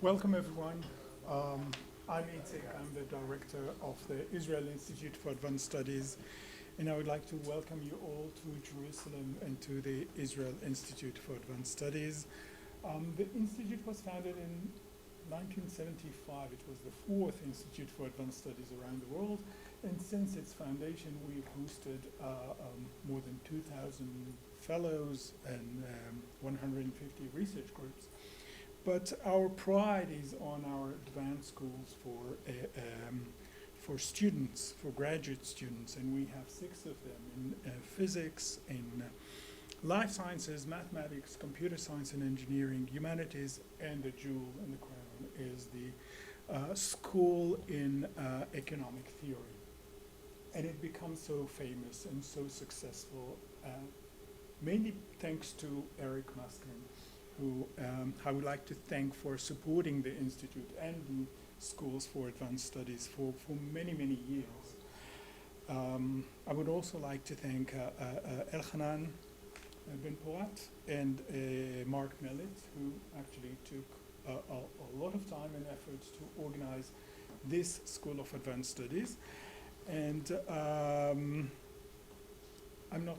Welcome everyone. I'm Itzig. I'm the director of the Israel Institute for Advanced Studies, and I would like to welcome you all to Jerusalem and to the Israel Institute for Advanced Studies. The institute was founded in 1975. It was the fourth institute for advanced studies around the world, and since its foundation we've hosted more than 2,000 fellows and 150 research groups. But our pride is on our advanced schools for students, for graduate students, and we have 6 of them in physics, in life sciences, mathematics, computer science and engineering, humanities, and the jewel in the crown is the school in economic theory. And it becomes so famous and so successful, mainly thanks to Eric Maskin, who I would like to thank for supporting the Institute and the schools for advanced studies for many, many years. I would also like to thank Elhanan Ben Porat and Mark Mellit, who actually took a lot of time and efforts to organize this School of Advanced Studies. And I'm not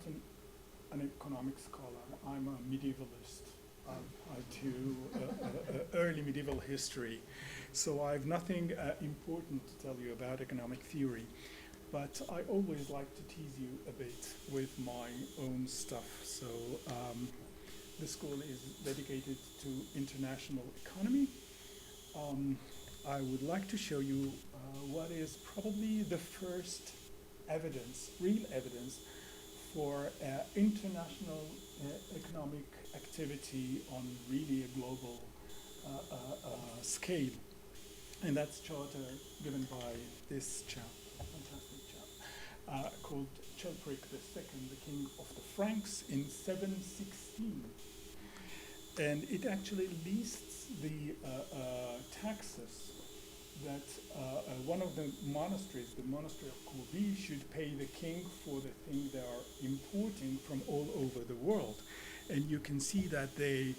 an economic scholar, I'm a medievalist. I do early medieval history, so I have nothing important to tell you about economic theory, but I always like to tease you a bit with my own stuff. So the school is dedicated to international economy. I would like to show you what is probably the first evidence, real evidence, for international economic activity on really a global scale. And that's charter given by this chap, fantastic chap, called Chilperic II, the king of the Franks, in 716. And it actually lists the taxes that one of the monasteries, the monastery of Courville, should pay the king for the thing they are importing from all over the world. And you can see that they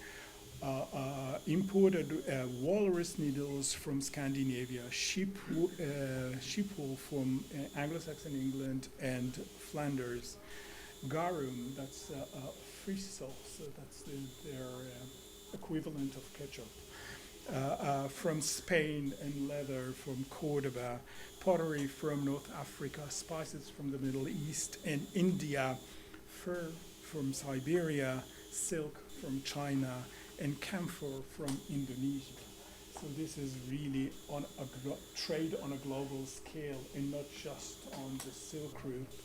imported walrus needles from Scandinavia, sheep wool from Anglo-Saxon England and Flanders, garum, that's fish sauce, so that's their equivalent of ketchup. From Spain, and leather from Cordoba, pottery from North Africa, spices from the Middle East and India, fur from Siberia, silk from China, and camphor from Indonesia. So this is really on a trade on a global scale, and not just on the Silk Route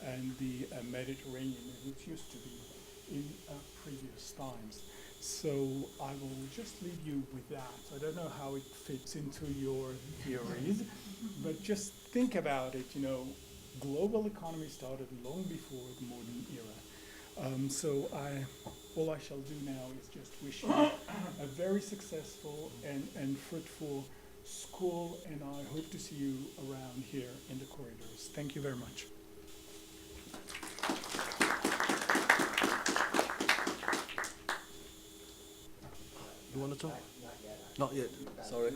and the Mediterranean, as it used to be in previous times. So I will just leave you with that. I don't know how it fits into your theories, but just think about it. You know, global economy started long before the modern era. So all I shall do now is just wish you a very successful and fruitful school, and I hope to see you around here in the corridors. Thank you very much. You want to talk? Not yet. Sorry.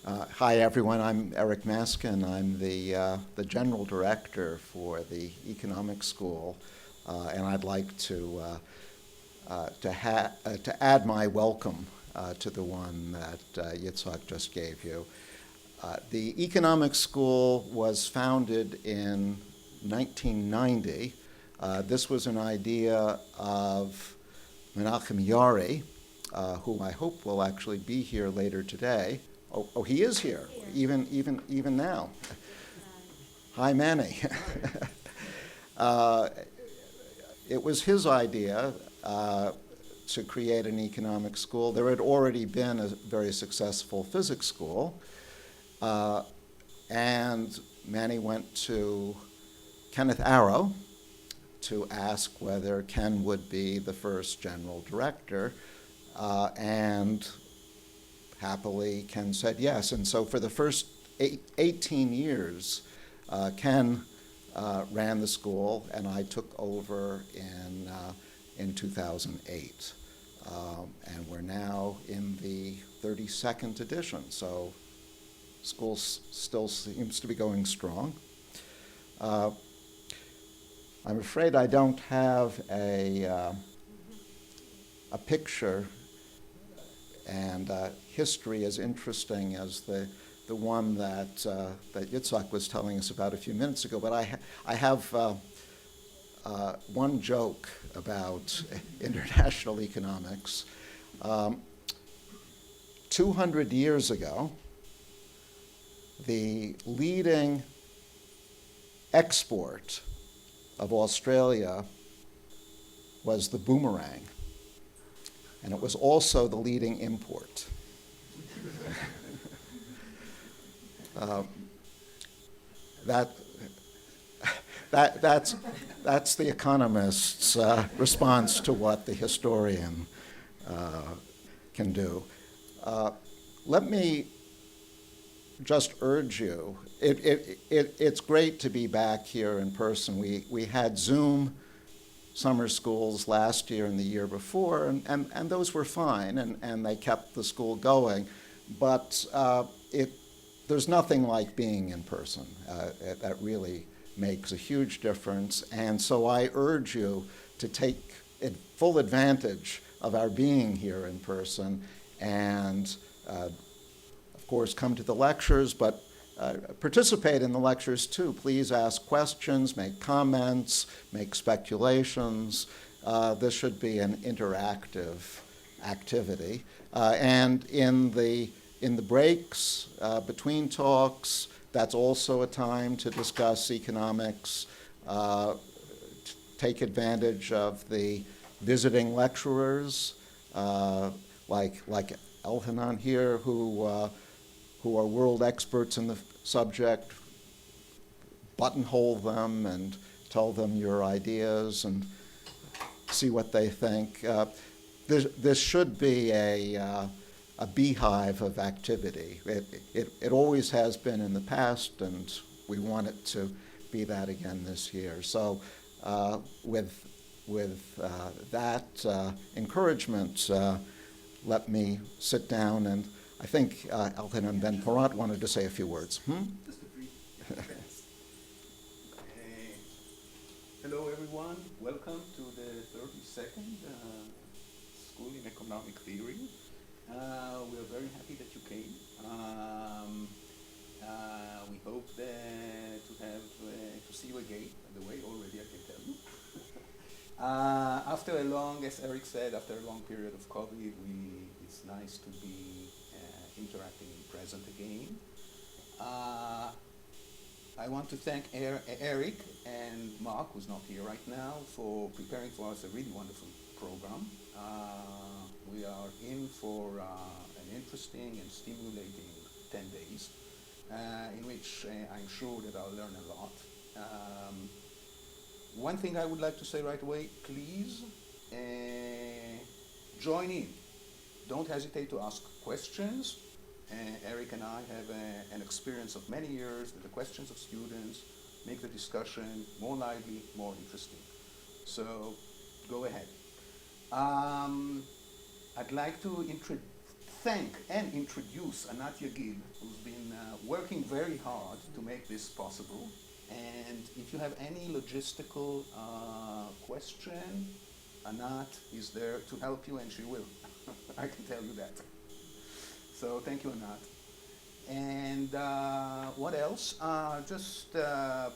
Hi everyone, I'm Eric Maskin. I'm the General Director for the Economic School, and I'd like to add my welcome to the one that Yitzhak just gave you. The Economic School was founded in 1990. This was an idea of Menachem Yari, who I hope will actually be here later today. Oh, he is here, even now. Hi, Manny. It was his idea to create an economic school. There had already been a very successful physics school, and Manny went to Kenneth Arrow to ask whether Ken would be the first general director, and happily, Ken said yes. And so for the first 18 years, Ken ran the school, and I took over in 2008. And we're now in the 32nd edition, so school still seems to be going strong. I'm afraid I don't have a picture and history as interesting as the one that Yitzhak was telling us about a few minutes ago, but I have one joke about international economics. 200 years ago, the leading export of Australia was the boomerang, and it was also the leading import. That's the economist's response to what the historian can do. Let me just urge you, it's great to be back here in person. We had Zoom summer schools last year and the year before, and those were fine, and they kept the school going. But there's nothing like being in person. That really makes a huge difference. And so I urge you to take full advantage of our being here in person, and of course come to the lectures, but participate in the lectures too. Please ask questions, make comments, make speculations. This should be an interactive activity. And in the breaks between talks, that's also a time to discuss economics. Take advantage of the visiting lecturers like Elhanan here, who are world experts in the subject. Buttonhole them and tell them your ideas and see what they think. This should be a beehive of activity. It always has been in the past, and we want it to be that again this year. So with that encouragement, let me sit down, and I think Elhanan Ben Porat wanted to say a few words. Just a brief hello everyone, welcome to the 32nd School in Economic Theory. We are very happy that you came. We hope to see you again, by the way, already I can tell you. After a long, as Eric said, after a long period of COVID, it's nice to be interacting in present again. I want to thank Eric and Mark, who's not here right now, for preparing for us a really wonderful program. We are in for an interesting and stimulating 10 days, in which I'm sure that I'll learn a lot. One thing I would like to say right away, please join in. Don't hesitate to ask questions. Eric and I have an experience of many years that the questions of students make the discussion more lively, more interesting. So go ahead. I'd like to thank and introduce Anat Yagid, who's been working very hard to make this possible. And if you have any logistical question, Anat is there to help you, and she will. I can tell you that. So thank you, Anat. And what else? Just a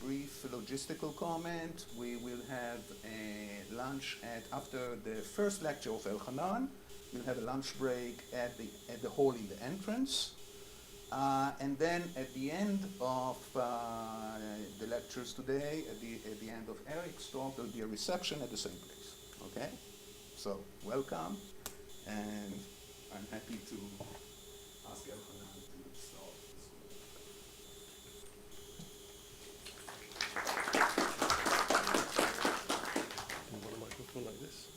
brief logistical comment. We will have a lunch after the first lecture of Elhanan. We'll have a lunch break at the hall in the entrance. And then at the end of the lectures today, at the end of Eric's talk, there'll be a reception at the same place. Okay? So welcome, and I'm happy to ask Elhanan to start. You want a microphone like this?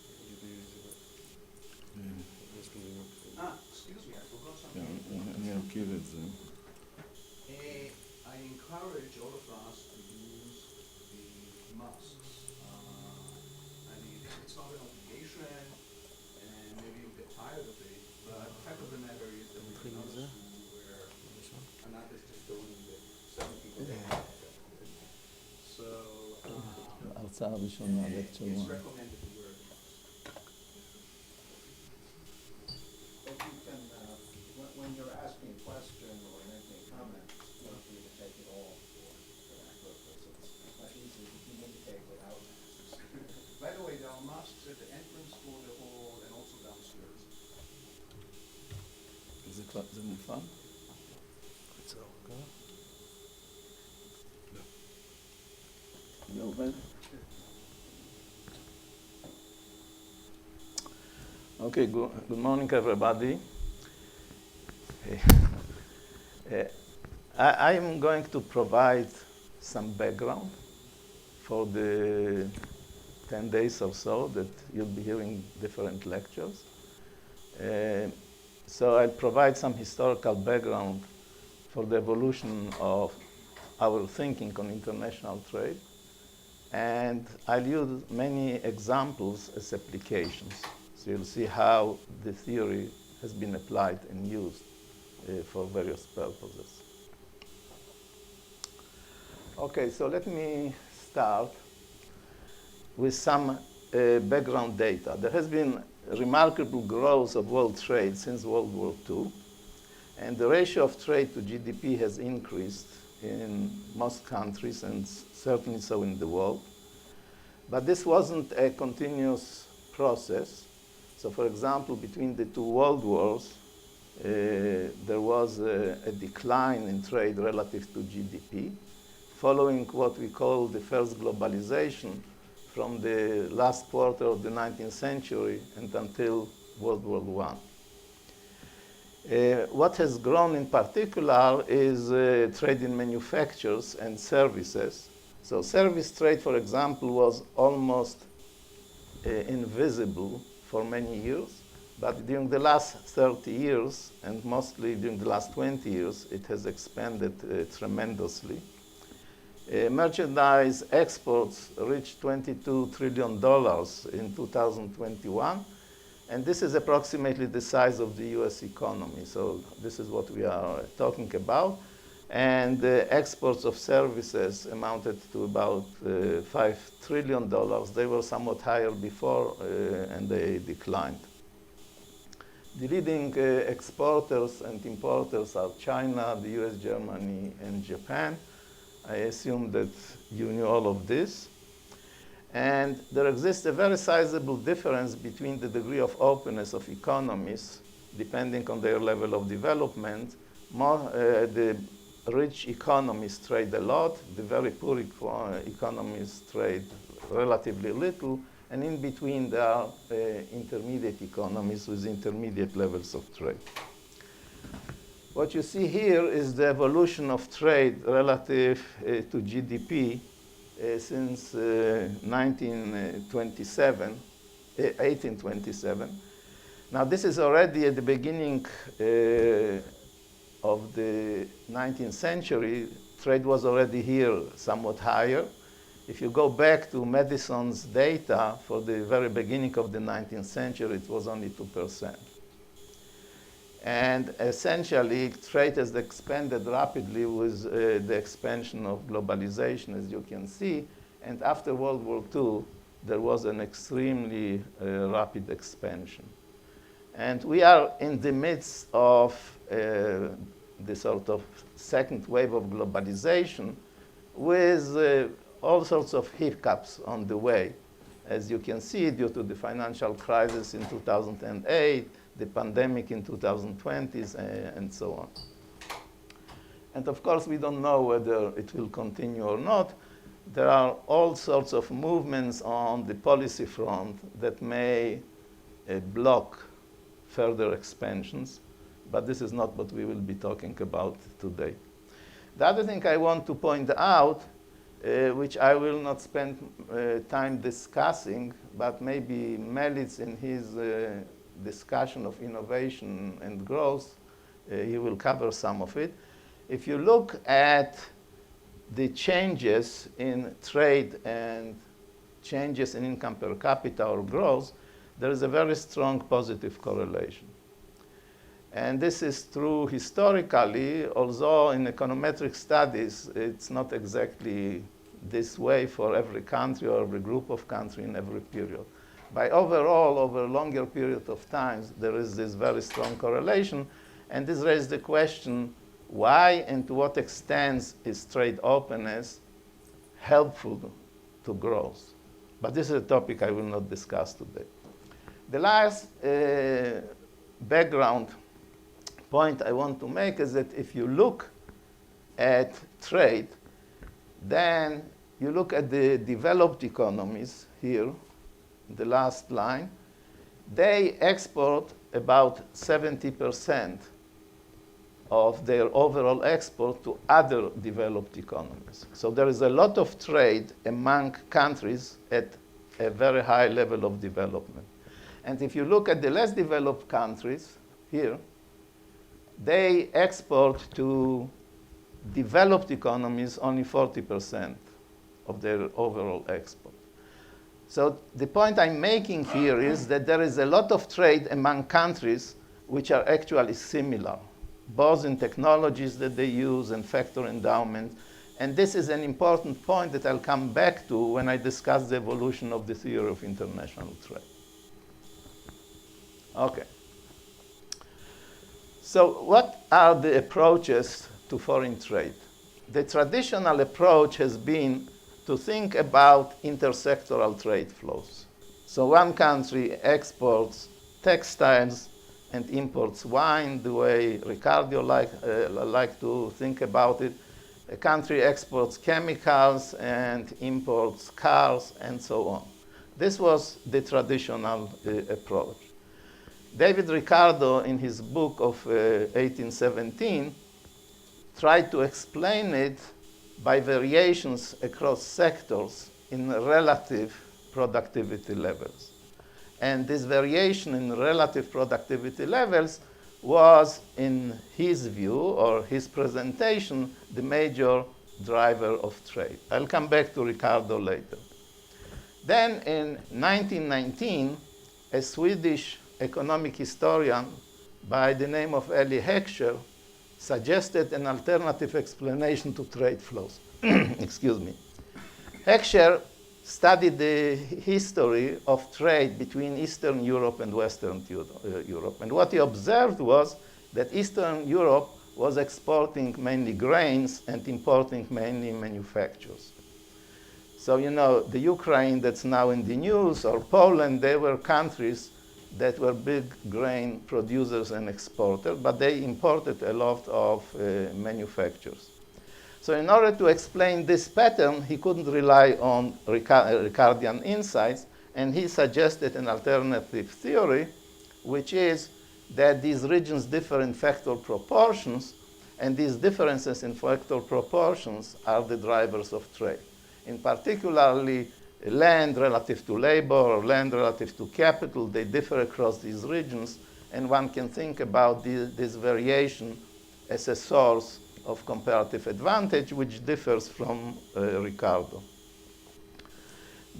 Excuse me, I forgot something. I encourage all all of us to use the masks. I mean, it's not an obligation, and maybe you'll get tired of it, but the fact of the matter is that we are not a school where Anat is just doing the 7 people. So, ההרצאה הראשונה, lecture it's 1. recommended to wear the mask. If you can, when you're asking a question or making a comment, feel free to take it all for that purpose. It's not easy to communicate without masks. By the way, there are masks at the entrance for the hall and also downstairs. זה מופעל? זה עובד? Okay, good morning, everybody. I am going to provide some background for the 10 days or so that you'll be hearing different lectures. So I'll provide some historical background for the evolution of our thinking on international trade. And I'll use many examples as applications. So you'll see how the theory has been applied and used for various purposes. Okay, so let me start with some background data. There has been remarkable growth of world trade since World War II, and the ratio of trade to GDP has increased in most countries and certainly so in the world. But this wasn't a continuous process. So for example, between the two world wars, there was a decline in trade relative to GDP, following what we call the first globalization from the last quarter of the 19th century and until World War I. What has grown in particular is trade in manufactures and services. So service trade, for example, was almost invisible for many years, but during the last 30 years, and mostly during the last 20 years, it has expanded tremendously. Merchandise exports reached $22 trillion in 2021, and this is approximately the size of the US economy. So this is what we are talking about. And exports of services amounted to about $5 trillion. They were somewhat higher before, and they declined. The leading exporters and importers are China, the US, Germany, and Japan. I assume that you knew all of this. And there exists a very sizable difference between the degree of openness of economies, depending on their level of development. The rich economies trade a lot, the very poor economies trade relatively little, and in between there are intermediate economies with intermediate levels of trade. What you see here is the evolution of trade relative to GDP since 1827. Now this is already at the beginning of the 19th century. Trade was already here somewhat higher. If you go back to Madison's data for the very beginning of the 19th century, it was only 2%. And essentially, trade has expanded rapidly with the expansion of globalization, as you can see. And after World War II, there was an extremely rapid expansion. And we are in the midst of the sort of second wave of globalization with all sorts of hiccups on the way. As you can see, due to the financial crisis in 2008, the pandemic in 2020s, and so on. And of course, we don't know whether it will continue or not. There are all sorts of movements on the policy front that may block further expansions, but this is not what we will be talking about today. The other thing I want to point out, which I will not spend time discussing, but maybe Melitz in his discussion of innovation and growth, he will cover some of it. If you look at the changes in trade and changes in income per capita or growth, there is a very strong positive correlation. And this is true historically, although in econometric studies, it's not exactly this way for every country or every group of countries in every period. By overall, over a longer period of time, there is this very strong correlation. And this raises the question, why and to what extent is trade openness helpful to growth? But this is a topic I will not discuss today. The last background point I want to make is that if you look at trade, then you look at the developed economies here, the last line, they export about 70% of their overall export to other developed economies. So there is a lot of trade among countries at a very high level of development. And if you look at the less developed countries here, they export to developed economies only 40% of their overall export. So the point I'm making here is that there is a lot of trade among countries which are actually similar, both in technologies that they use and factor endowment. And this is an important point that I'll come back to when I discuss the evolution of the theory of international trade. Okay. So what are the approaches to foreign trade? The traditional approach has been to think about intersectoral trade flows. So one country exports textiles and imports wine, the way Ricardian like to think about it. A country exports chemicals and imports cars and so on. This was the traditional approach. David Ricardo, in his book of 1817, tried to explain it by variations across sectors in relative productivity levels. And this variation in relative productivity levels was, in his view or his presentation, the major driver of trade. I'll come back to Ricardo later. Then in 1919, a Swedish economic historian by the name of Eli Heckscher suggested an alternative explanation to trade flows. Excuse me. Heckscher studied the history of trade between Eastern Europe and Western Europe. And what he observed was that Eastern Europe was exporting mainly grains and importing mainly manufactures. So, you know, the Ukraine that's now in the news, or Poland, they were countries that were big grain producers and exporters, but they imported a lot of manufactures. So in order to explain this pattern, he couldn't rely on Ricardian insights, and he suggested an alternative theory, which is that these regions differ in factor proportions, and these differences in factor proportions are the drivers of trade. In particularly, land relative to labor or land relative to capital, they differ across these regions, and one can think about this variation as a source of comparative advantage, which differs from Ricardo.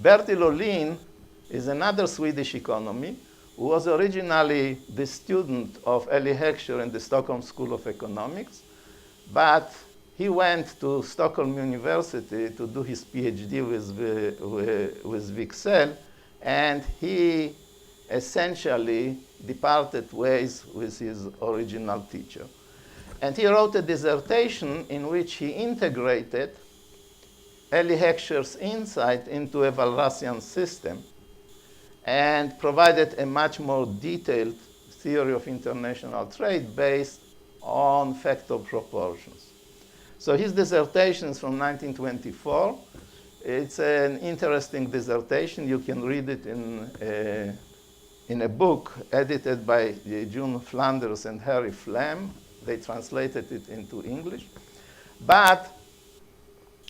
Bertil Ohlin is another Swedish economist who was originally the student of Eli Heckscher in the Stockholm School of Economics, but he went to Stockholm University to do his PhD with Wicksell, and he essentially departed ways with his original teacher. And he wrote a dissertation in which he integrated Eli Heckscher's insight into a Walrasian system and provided a much more detailed theory of international trade based on factor proportions. So his dissertation is from 1924. It's an interesting dissertation. You can read it in a book edited by June Flanders and Harry Flam. They translated it into English. But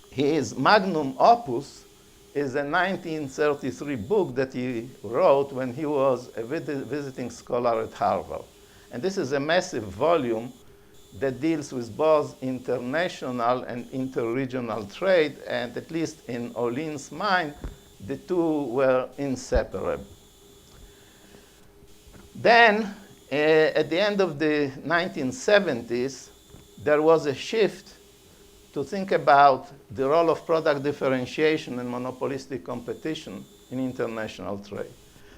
his magnum opus is a 1933 book that he wrote when he was a visiting scholar at Harvard. And this is a massive volume that deals with both international and interregional trade, and at least in Olin's mind, the two were inseparable. Then, at the end of the 1970s, there was a shift to think about the role of product differentiation and monopolistic competition in international trade.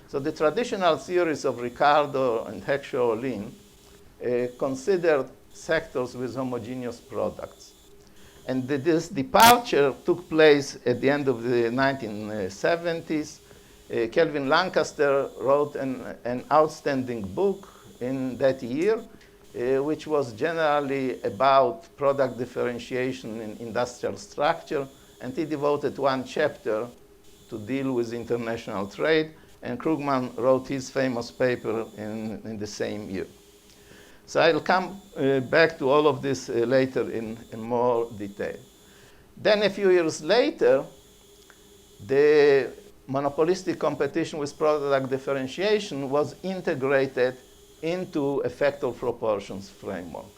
So the traditional theories of Ricardo and Heckscher-Olin considered sectors with homogeneous products. And this departure took place at the end of the 1970s. Kelvin Lancaster wrote an outstanding book in that year, which was generally about product differentiation in industrial structure, and he devoted one chapter to deal with international trade, and Krugman wrote his famous paper in the same year. So I'll come back to all of this later in more detail. Then a few years later, the monopolistic competition with product differentiation was integrated into a factor proportions framework.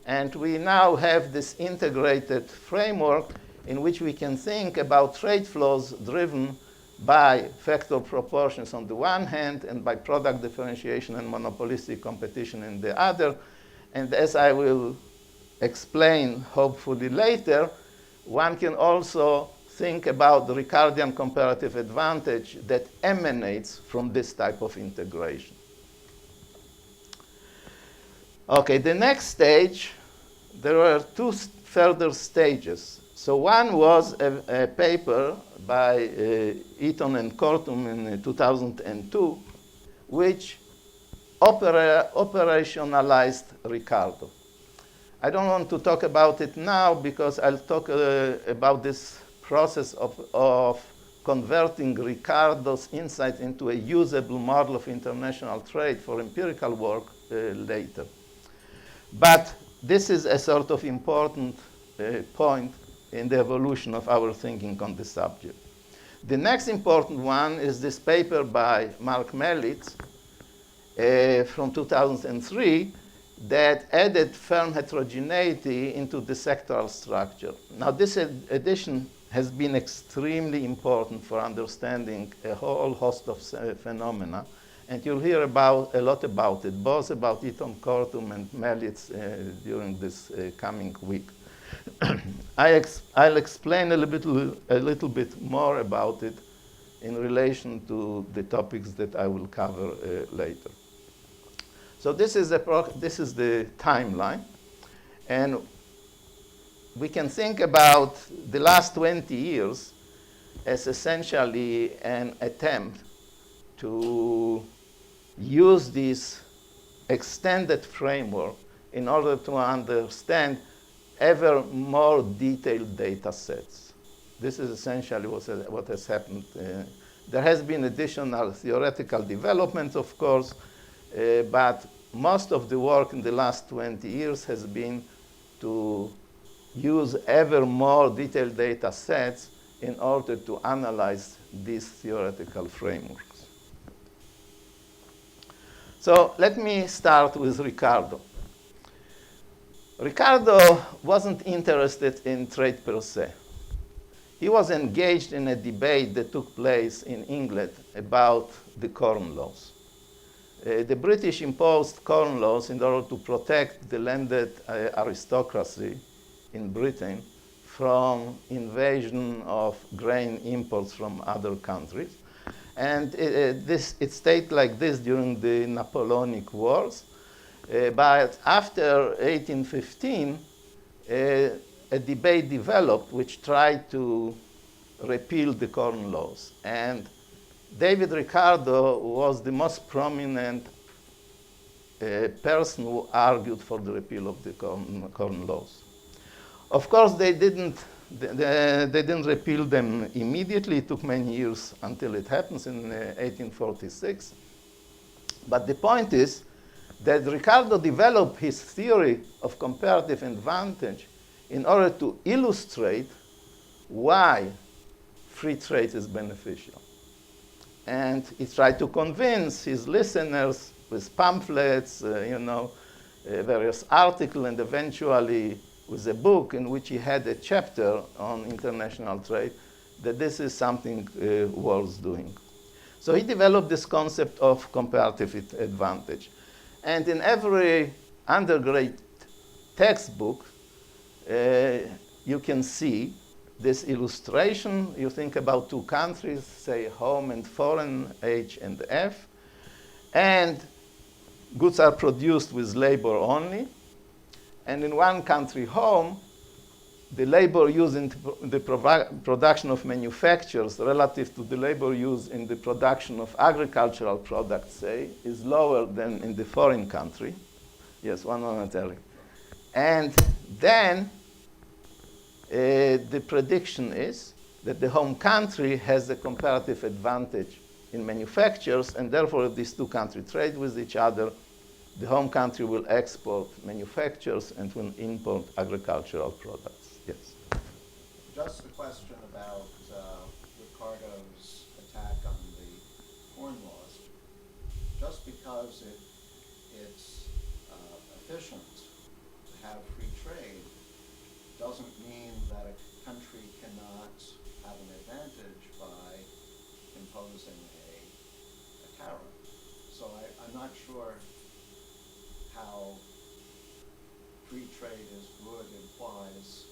And we now have this integrated framework in which we can think about trade flows driven by factor proportions on the one hand and by product differentiation and monopolistic competition in the other. And as I will explain hopefully later, one can also think about the Ricardian comparative advantage that emanates from this type of integration. Okay, the next stage, there were two further stages. So one was a paper by Eaton and Kortum in 2002, which operationalized Ricardo. I don't want to talk about it now because I'll talk about this process of converting Ricardo's insight into a usable model of international trade for empirical work later. But this is a sort of important point in the evolution of our thinking on the subject. The next important one is this paper by Mark Melitz from 2003 that added firm heterogeneity into the sectoral structure. Now, this addition has been extremely important for understanding a whole host of phenomena, and you'll hear a lot about it, both about Eaton Kortum and Melitz during this coming week. I'll explain a little bit more about it in relation to the topics that I will cover later. So this is the timeline, and we can think about the last 20 years as essentially an attempt to use this extended framework in order to understand ever more detailed data sets. This is essentially what has happened. There has been additional theoretical development, of course, but most of the work in the last 20 years has been to use ever more detailed data sets in order to analyze these theoretical frameworks. So let me start with Ricardo. Ricardo wasn't interested in trade per se. He was engaged in a debate that took place in England about the Corn Laws. The British imposed Corn Laws in order to protect the landed aristocracy in Britain from invasion of grain imports from other countries. And it stayed like this during the Napoleonic Wars. But after 1815, a debate developed which tried to repeal the Corn Laws. And David Ricardo was the most prominent person who argued for the repeal of the Corn Laws. Of course, they didn't repeal them immediately. It took many years until it happens in 1846. But the point is that Ricardo developed his theory of comparative advantage in order to illustrate why free trade is beneficial. And he tried to convince his listeners with pamphlets, various articles, and eventually with a book in which he had a chapter on international trade, that this is something worth doing. So he developed this concept of comparative advantage. And in every undergrad textbook, you can see this illustration. You think about two countries, say home and foreign, H and F, and goods are produced with labor only. And in one country, home, the labor used in the production of manufactures relative to the labor used in the production of agricultural products, say, is lower than in the foreign country. Yes, one momentarily. And then the prediction is that the home country has a comparative advantage in manufactures, and therefore if these two countries trade with each other, the home country will export manufactures and will import agricultural products. Yes. Just a question about Ricardo's attack on the corn laws. Just because it's efficient to have free trade doesn't mean that a country cannot have an advantage by imposing a tariff. So I'm not sure how free trade is good implies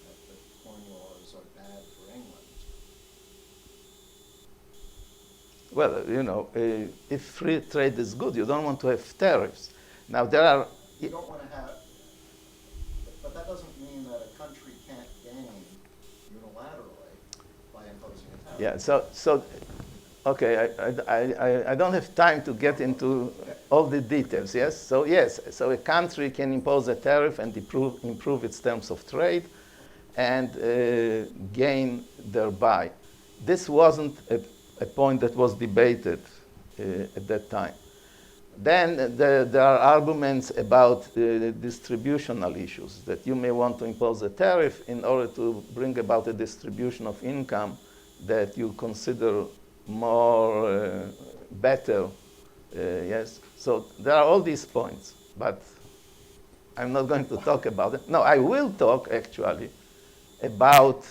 that the corn laws are bad for England. Well, you know, if free trade is good, you don't want to have tariffs. Now, there are... You don't want to have, but that doesn't mean that a country can't gain unilaterally by imposing a tariff. Yeah, so okay, I don't have time to get into all the details, yes? So yes, so a country can impose a tariff and improve its terms of trade and gain thereby. This wasn't a point that was debated at that time. Then there are arguments about distributional issues, that you may want to impose a tariff in order to bring about a distribution of income that you consider more better, yes? So there are all these points, but I'm not going to talk about it. No, I will talk actually about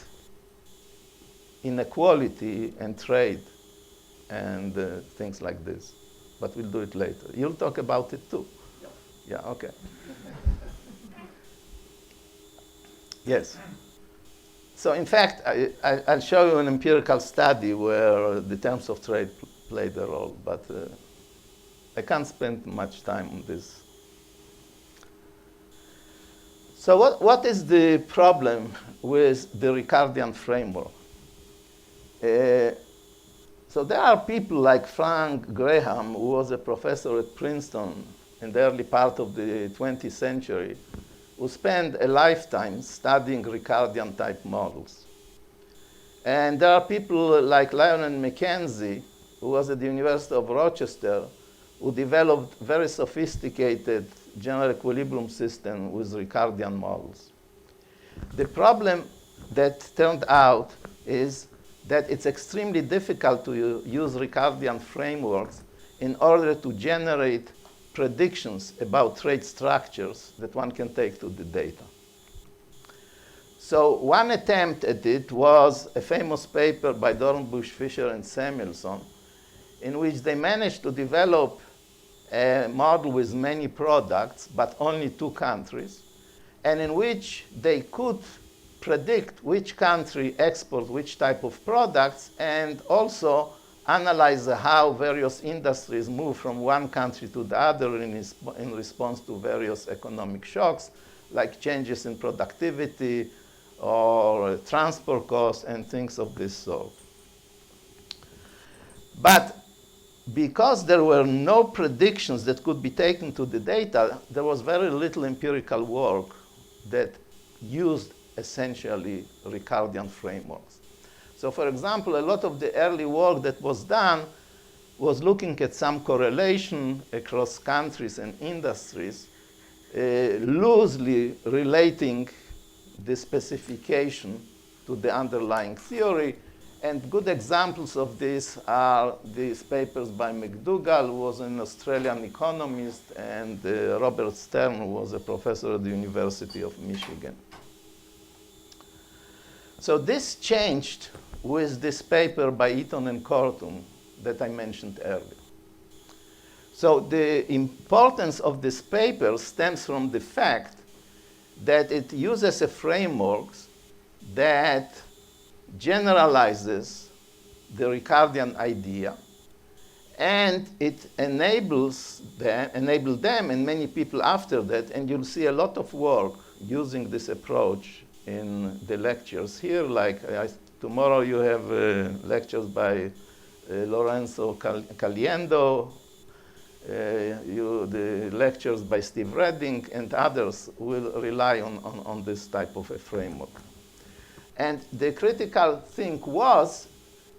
inequality and trade and things like this, but we'll do it later. You'll talk about it too? Yep. Yeah, okay. Yes. So in fact, I'll show you an empirical study where the terms of trade played a role, but I can't spend much time on this. So what is the problem with the Ricardian framework? So there are people like Frank Graham, who was a professor at Princeton in the early part of the 20th century, who spent a lifetime studying Ricardian type models. And there are people like Lionel Mackenzie, who was at the University of Rochester, who developed very sophisticated general equilibrium system with Ricardian models. The problem that turned out is that it's extremely difficult to use Ricardian frameworks in order to generate predictions about trade structures that one can take to the data. So one attempt at it was a famous paper by Dornbusch, Fisher, and Samuelson, in which they managed to develop a model with many products, but only two countries, and in which they could predict which country exports which type of products, and also analyze how various industries move from one country to the other in response to various economic shocks, like changes in productivity or transport costs and things of this sort. But because there were no predictions that could be taken to the data, there was very little empirical work that used essentially Ricardian frameworks. So for example, a lot of the early work that was done was looking at some correlation across countries and industries, loosely relating the specification to the underlying theory, And good examples of this are these papers by McDougall, who was an Australian economist, and Robert Stern, who was a professor at the University of Michigan. So this changed with this paper by Eaton and Kortum that I mentioned earlier. So the importance of this paper stems from the fact that it uses a framework that generalizes the Ricardian idea, and it enabled them and many people after that, and you'll see a lot of work using this approach in the lectures here. Like tomorrow you have lectures by Lorenzo Caliendo, the lectures by Steve Redding, and others will rely on this type of a framework. And the critical thing was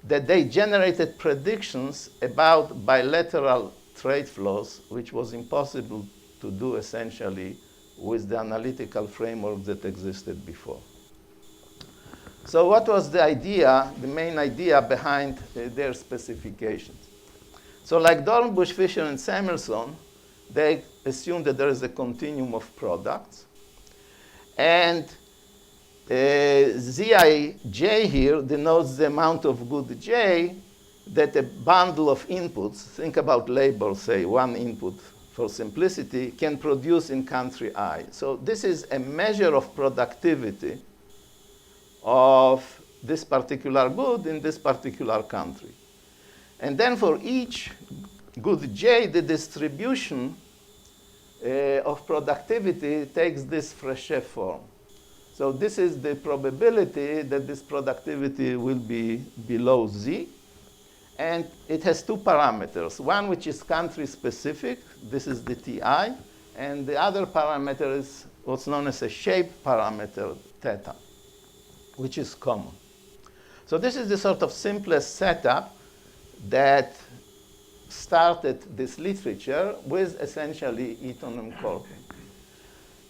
that they generated predictions about bilateral trade flows, which was impossible to do essentially with the analytical framework that existed before. So what was the idea, the main idea behind their specifications? So like Dornbusch, Fisher, and Samuelson, they assumed that there is a continuum of products. And Zij here denotes the amount of good J that a bundle of inputs, think about labor, say one input for simplicity, can produce in country I. So this is a measure of productivity of this particular good in this particular country. And then for each good J, the distribution of productivity takes this Fréchet form. So this is the probability that this productivity will be below Z. And it has two parameters. One which is country specific, this is the TI, and the other parameter is what's known as a shape parameter, theta, which is common. So this is the sort of simplest setup that started this literature with essentially Eaton and Kortum.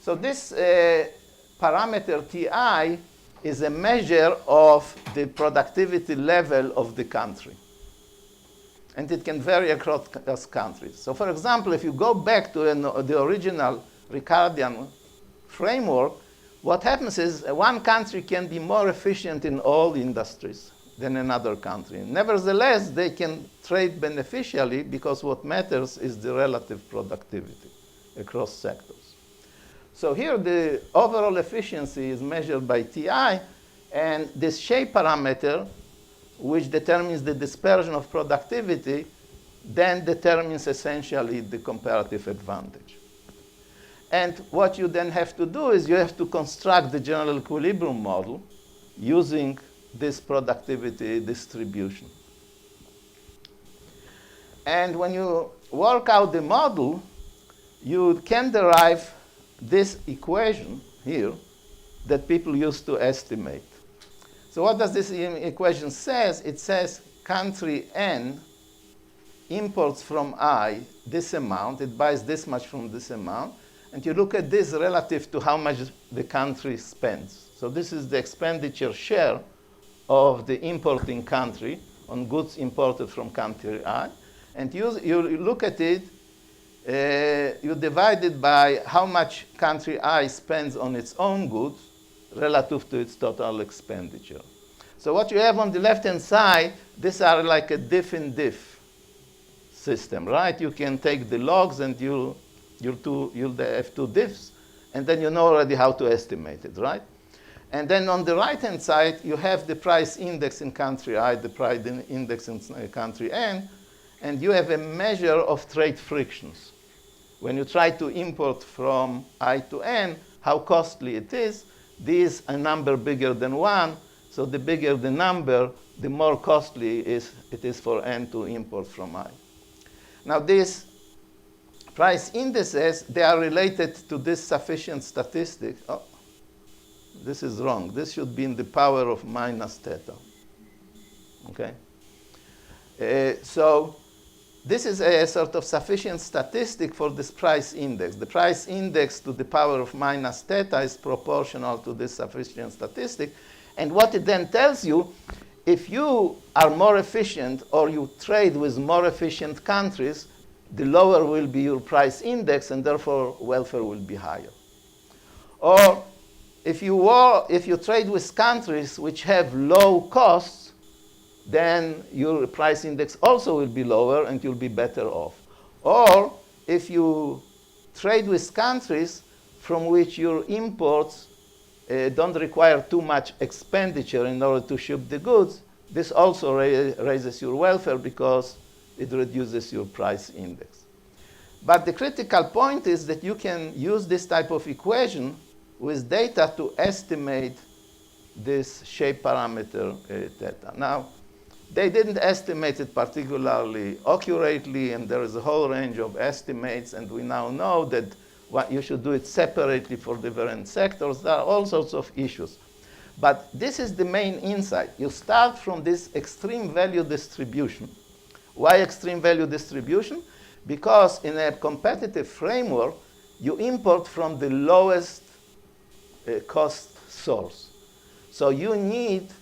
So this parameter TI is a measure of the productivity level of the country. And it can vary across countries. So for example, if you go back to the original Ricardian framework, what happens is one country can be more efficient in all industries than another country. Nevertheless, they can trade beneficially because what matters is the relative productivity across sectors. So here the overall efficiency is measured by TI, and this shape parameter, which determines the dispersion of productivity, then determines essentially the comparative advantage. And what you then have to do is you have to construct the general equilibrium model using this productivity distribution. And when you work out the model, you can derive this equation here that people use to estimate. So what does this equation say? It says country N imports from I this amount, it buys this much from this amount, and you look at this relative to how much the country spends. So this is the expenditure share of the importing country on goods imported from country I, and you look at it, you divide it by how much country I spends on its own goods relative to its total expenditure. So what you have on the left-hand side, these are like a diff in diff system, right? You can take the logs and you'll have two diffs, and then you know already how to estimate it, right? And then on the right-hand side, you have the price index in country I, the price index in country N, and you have a measure of trade frictions. When you try to import from I to N, how costly it is. This is a number bigger than 1, so the bigger the number, the more costly it is for N to import from I. Now these price indices, they are related to this sufficient statistic. Oh, this is wrong. This should be in the power of minus theta. Okay? So this is a sort of sufficient statistic for this price index. The price index to the power of minus theta is proportional to this sufficient statistic. And what it then tells you if you are more efficient or you trade with more efficient countries, the lower will be your price index, and therefore welfare will be higher. Or if you trade with countries which have low costs, then your price index also will be lower and you'll be better off. Or if you trade with countries from which your imports don't require too much expenditure in order to ship the goods, this also raises your welfare because it reduces your price index. But the critical point is that you can use this type of equation with data to estimate this shape parameter theta. Now, they didn't estimate it particularly accurately, and there is a whole range of estimates, and we now know that you should do it separately for different sectors. There are all sorts of issues. But this is the main insight. You start from this extreme value distribution. Why extreme value distribution? Because in a competitive framework, you import from the lowest cost source. So you need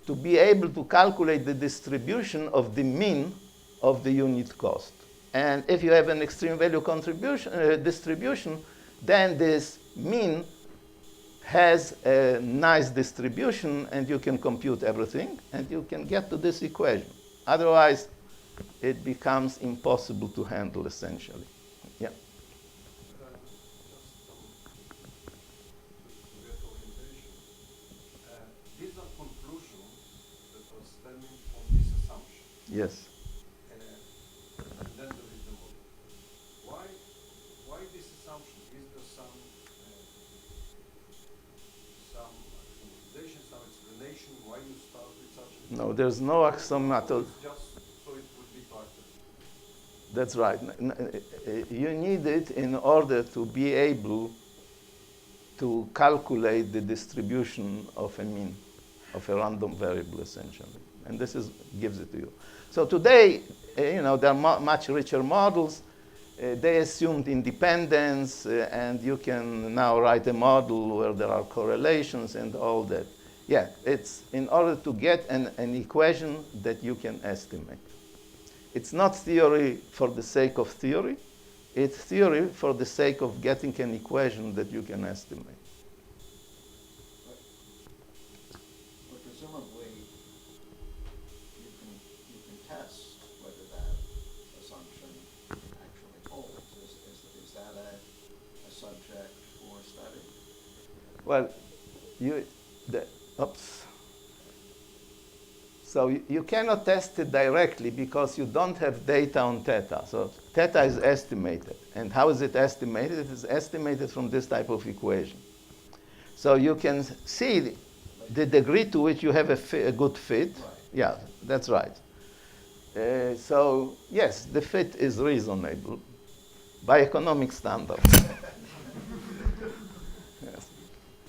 to be able to calculate the distribution of the mean of the unit cost. And if you have an extreme value distribution, then this mean has a nice distribution, and you can compute everything, and you can get to this equation. Otherwise, it becomes impossible to handle, essentially. Yeah. These are conclusions that are stemming from this assumption. Yes. And then there is the model. Why this assumption? Is there some accusation, some explanation why you start with such a... No, there's no axiomatic. Just so it would be part of it. That's right. You need it in order to be able to calculate the distribution of a mean, of a random variable, essentially. And this gives it to you. So today, there are much richer models. They assumed independence, and you can now write a model where there are correlations and all that. Yeah, it's in order to get an equation that you can estimate. It's not theory for the sake of theory. It's theory for the sake of getting an equation that you can estimate. But presumably, you can test whether that assumption actually holds. Is that a subject for study? Well, oops. So you cannot test it directly because you don't have data on theta. So theta is estimated. And how is it estimated? It is estimated from this type of equation. So you can see the degree to which you have a good fit. Right. Yeah, that's right. So yes, the fit is reasonable by economic standards. Yes.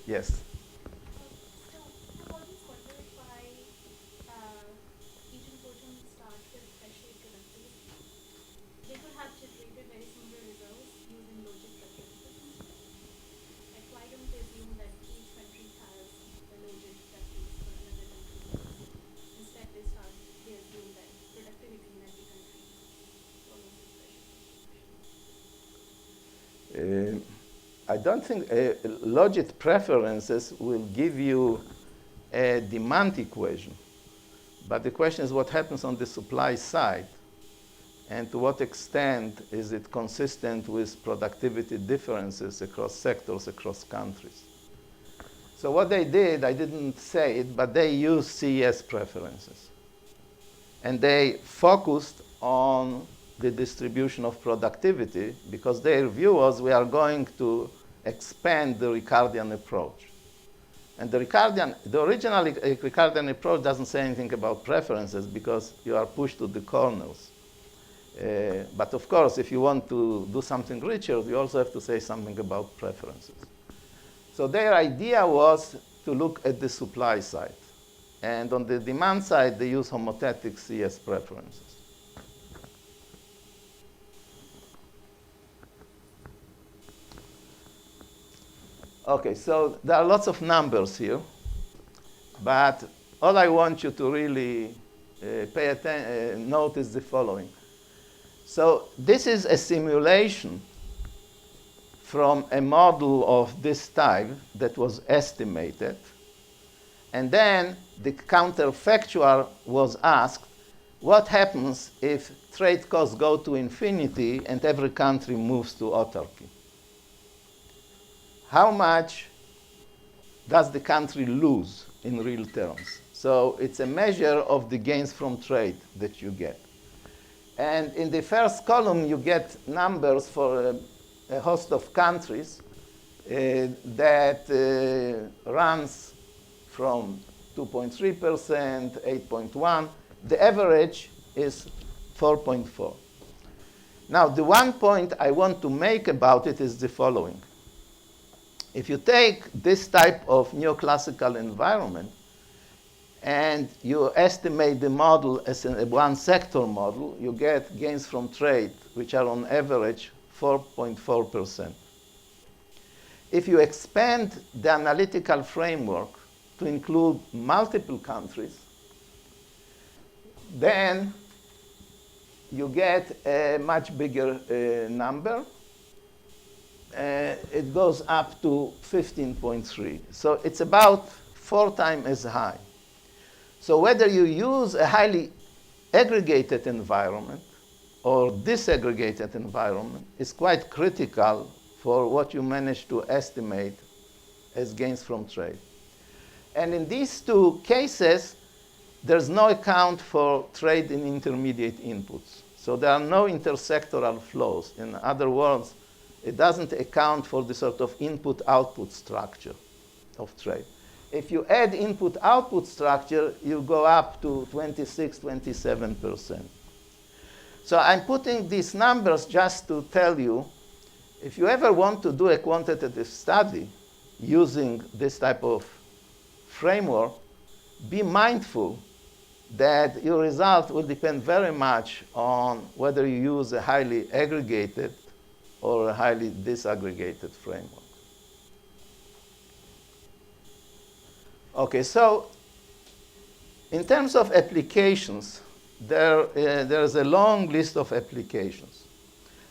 Yes. I don't think logit preferences will give you a demand equation. But the question is what happens on the supply side, and to what extent is it consistent with productivity differences across sectors, across countries. So what they did, I didn't say it, but they used CES preferences. And they focused on the distribution of productivity because their view was we are going to expand the Ricardian approach. And the original Ricardian approach doesn't say anything about preferences because you are pushed to the corners. But of course, if you want to do something richer, you also have to say something about preferences. So their idea was to look at the supply side. And on the demand side, they use homothetic CS preferences. Okay, so there are lots of numbers here, but all I want you to really note is the following. So this is a simulation from a model of this type that was estimated. And then the counterfactual was asked, what happens if trade costs go to infinity and every country moves to autarky? How much does the country lose in real terms? So it's a measure of the gains from trade that you get. And in the first column, you get numbers for a host of countries that runs from 2.3%, 8.1. The average is 4.4. Now, the one point I want to make about it is the following. If you take this type of neoclassical environment and you estimate the model as a one-sector model, you get gains from trade, which are on average 4.4%. If you expand the analytical framework to include multiple countries, then you get a much bigger number. It goes up to 15.3. So it's about 4 times as high. So whether you use a highly aggregated environment or disaggregated environment is quite critical for what you manage to estimate as gains from trade. And in these two cases, there's no account for trade in intermediate inputs. So there are no intersectoral flows. In other words, it doesn't account for the sort of input-output structure of trade. If you add input-output structure, you go up to 26, 27%. So I'm putting these numbers just to tell you, if you ever want to do a quantitative study using this type of framework, be mindful that your result will depend very much on whether you use a highly aggregated or a highly disaggregated framework. Okay, so in terms of applications, there is a long list of applications.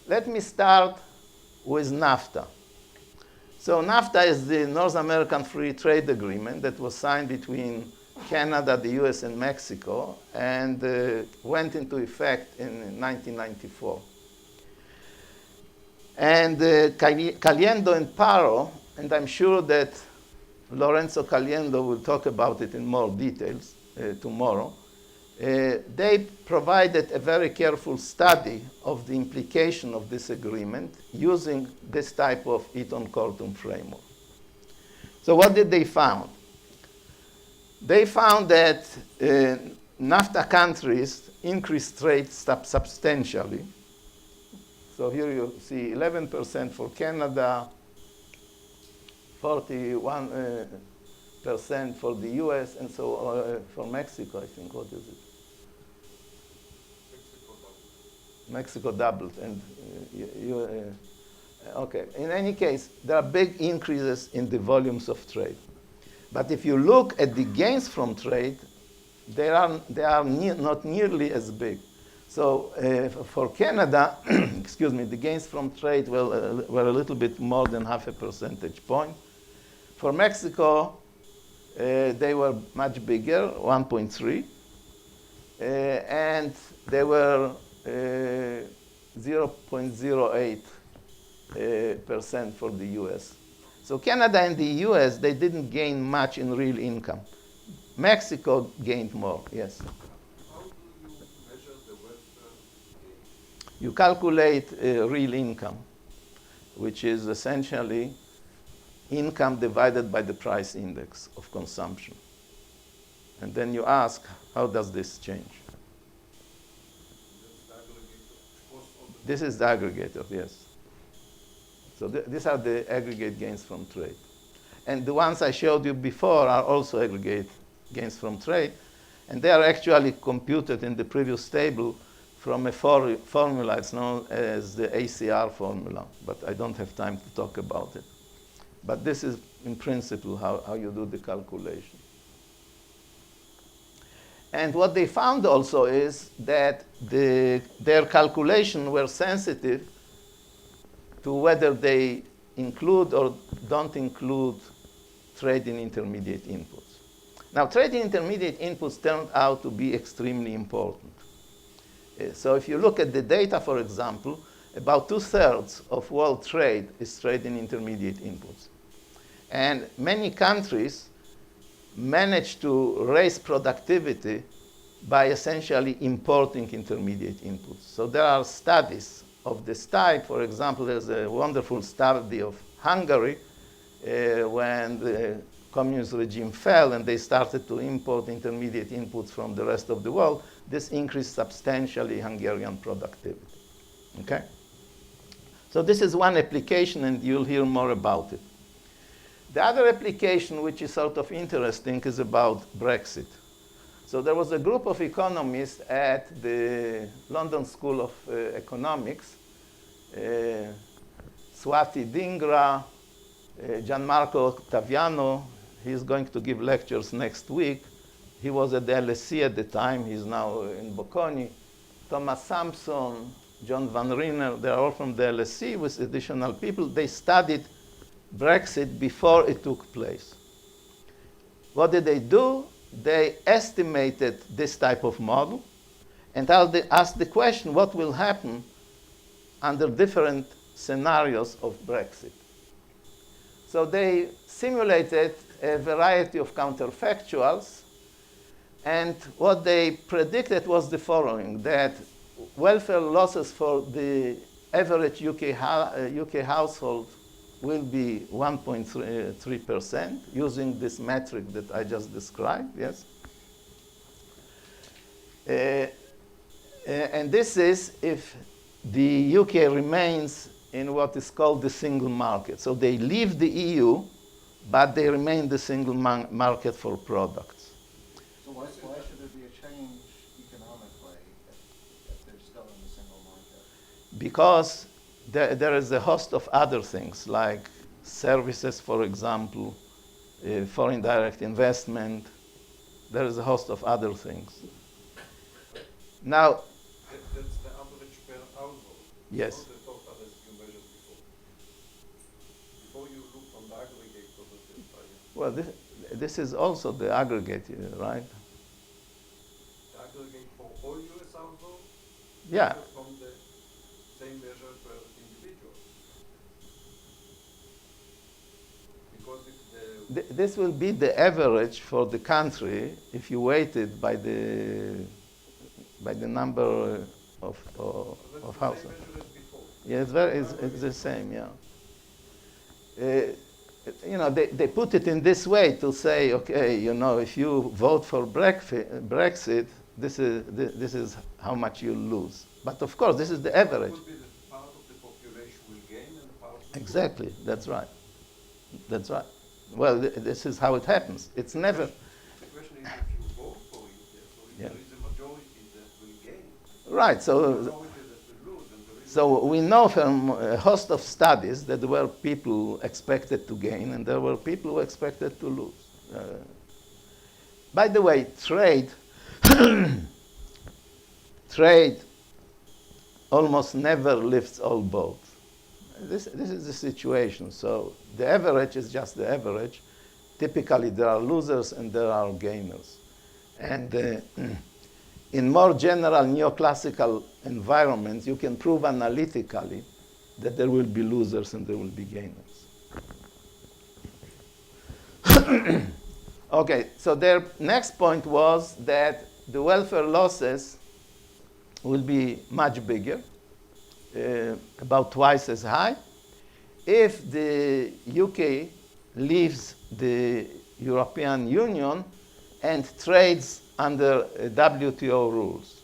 Let me start with NAFTA. So NAFTA is the North American Free Trade Agreement that was signed between Canada, the US, and Mexico, and went into effect in 1994. And Caliendo and Paro, and I'm sure that Lorenzo Caliendo will talk about it in more details tomorrow, they provided a very careful study of the implication of this agreement using this type of Eaton-Kortum framework. So what did they found? They found that NAFTA countries increased trade substantially. So here you see 11% for Canada, 41% for the US, and so for Mexico, I think. What is it? Mexico doubled. And okay. In any case, there are big increases in the volumes of trade. But if you look at the gains from trade, they are not nearly as big. So for Canada, excuse me, the gains from trade were a little bit more than 0.5 percentage point. For Mexico, they were much bigger, 1.3, and they were 0.08% for the US. So Canada and the US, they didn't gain much in real income. Mexico gained more, yes. How do you measure the welfare gain? You calculate real income, which is essentially income divided by the price index of consumption. And then you ask, how does this change? This is the aggregator, yes. So these are the aggregate gains from trade. And the ones I showed you before are also aggregate gains from trade. And they are actually computed in the previous table from a formula. It's known as the ACR formula, but I don't have time to talk about it. But this is, in principle, how you do the calculation. And what they found also is that their calculations were sensitive to whether they include or don't include trade in intermediate inputs. Now, trade in intermediate inputs turned out to be extremely important. So if you look at the data, for example, about 2/3 of world trade is trade in intermediate inputs. And many countries manage to raise productivity by essentially importing intermediate inputs. So there are studies of this type. For example, there's a wonderful study of Hungary when the communist regime fell and they started to import intermediate inputs from the rest of the world. This increased substantially Hungarian productivity. Okay? So this is one application, and you'll hear more about it. The other application, which is sort of interesting, is about Brexit. So there was a group of economists at the London School of Economics, Swati Dhingra, Gianmarco Ottaviano. He's going to give lectures next week. He was at the LSE at the time. He's now in Bocconi. Thomas Sampson, John Van Riener, they're all from the LSE with additional people. They studied Brexit before it took place. What did they do? They estimated this type of model and asked the question, what will happen under different scenarios of Brexit? So they simulated a variety of counterfactuals, and what they predicted was the following, that welfare losses for the average UK household will be 1.3% using this metric that I just described, yes? And this is if the UK remains in what is called the single market. So they leave the EU, but they remain the single market for products. So why should there be a change economically if they're still in the single market? Because there is a host of other things, like services, for example, foreign direct investment. There is a host of other things. Now, That's the average per household. yes. Not the total as you measured before. Before you looked on the aggregate of the entire. Well, this is also the aggregate, right? The aggregate for all US households? Yeah. From the same measure per individual. Because if the This will be the average for the country if you weight it by the number of that's households. the same measure as before. Yeah, it's the same, yeah. They put it in this way to say, okay, if you vote for Brexit, this is how much you lose. But of course, this is the average. It could be that part of the population will gain and part will Exactly, that's right. That's right. Well, this is how it happens. It's never. The question is if you vote for it, so if Yeah. there is a majority that will gain, Right, a so majority that will lose, and there is So we know from a host of studies that there were people expected to gain and there were people who expected to lose. By the way, trade almost never lifts all boats. This is the situation. So the average is just the average. Typically, there are losers and there are gainers. And in more general neoclassical environments, you can prove analytically that there will be losers and there will be gainers. Okay, so their next point was that the welfare losses will be much bigger, about twice as high, if the UK leaves the European Union and trades under WTO rules,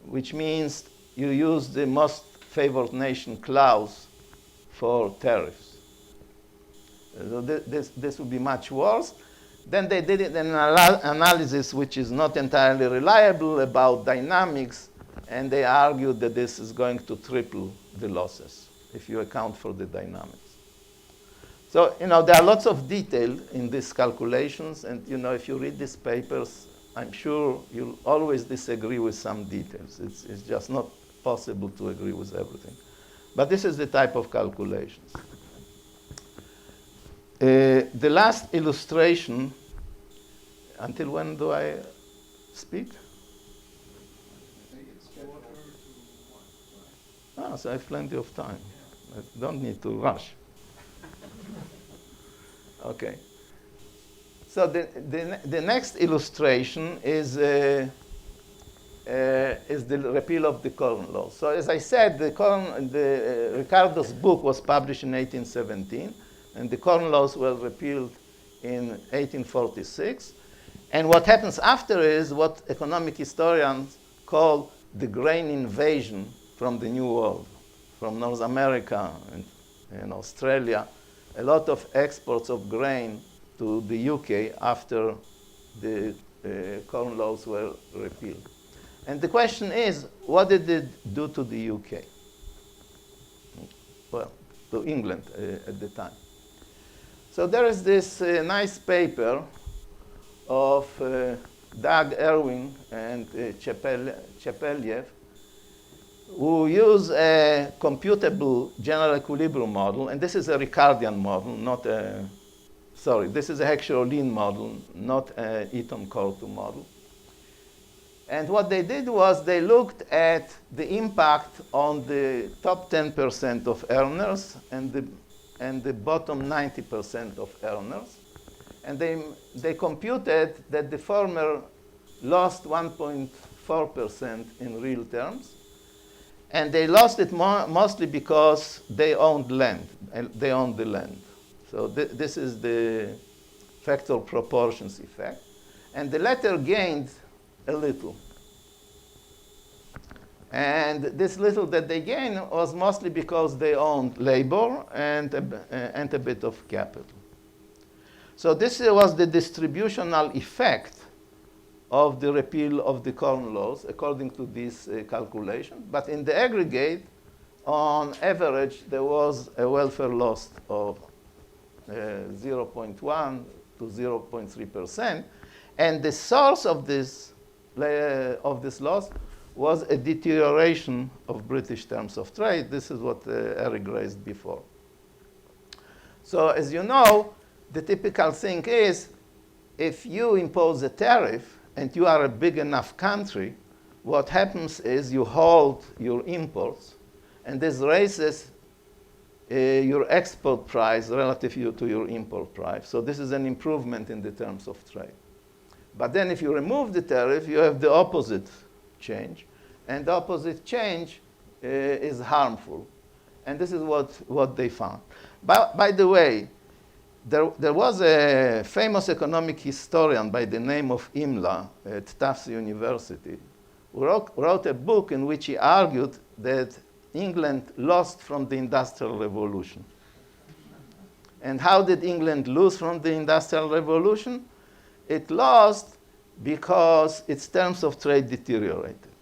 which means you use the most favored nation clause for tariffs. So this would be much worse. Then they did an analysis which is not entirely reliable about dynamics, and they argued that this is going to triple the losses if you account for the dynamics. So, there are lots of detail in these calculations, and, if you read these papers, I'm sure you'll always disagree with some details. It's just not possible to agree with everything. But this is the type of calculations. The last illustration, until when do I speak? So I have plenty of time. I don't need to rush. Okay. So the next illustration is the repeal of the Corn Law. So as I said, Ricardo's book was published in 1817, and the Corn Laws were repealed in 1846. And what happens after is what economic historians call the grain invasion from the New World, from North America and Australia. A lot of exports of grain to the UK after the Corn Laws were repealed. And the question is, what did it do to the UK? Well, to England at the time. So there is this nice paper of Doug Irwin and Chepeliev, who use a computable general equilibrium model, and this is a Ricardian model, not a, sorry, this is a Heckscher-Ohlin model, not a Eaton-Cortu model. And what they did was they looked at the impact on the top 10% of earners and the bottom 90% of earners. And they computed that the former lost 1.4% in real terms. And they lost it mostly because they owned land, and they owned the land. So this is the factor proportions effect. And the latter gained a little. And this little that they gained was mostly because they owned labor and a bit of capital. So this was the distributional effect of the repeal of the Corn Laws, according to this calculation. But in the aggregate, on average, there was a welfare loss of 0.1 to 0.3%. And the source of this loss was a deterioration of British terms of trade. This is what Eric raised before. So as you know, the typical thing is, if you impose a tariff, and you are a big enough country, what happens is you hold your imports, and this raises your export price relative to your import price. So this is an improvement in the terms of trade. But then if you remove the tariff, you have the opposite change, and the opposite change is harmful. And this is what they found. By the way, there was a famous economic historian by the name of Imla at Tufts University who wrote a book in which he argued that England lost from the Industrial Revolution. And how did England lose from the Industrial Revolution? It lost because its terms of trade deteriorated.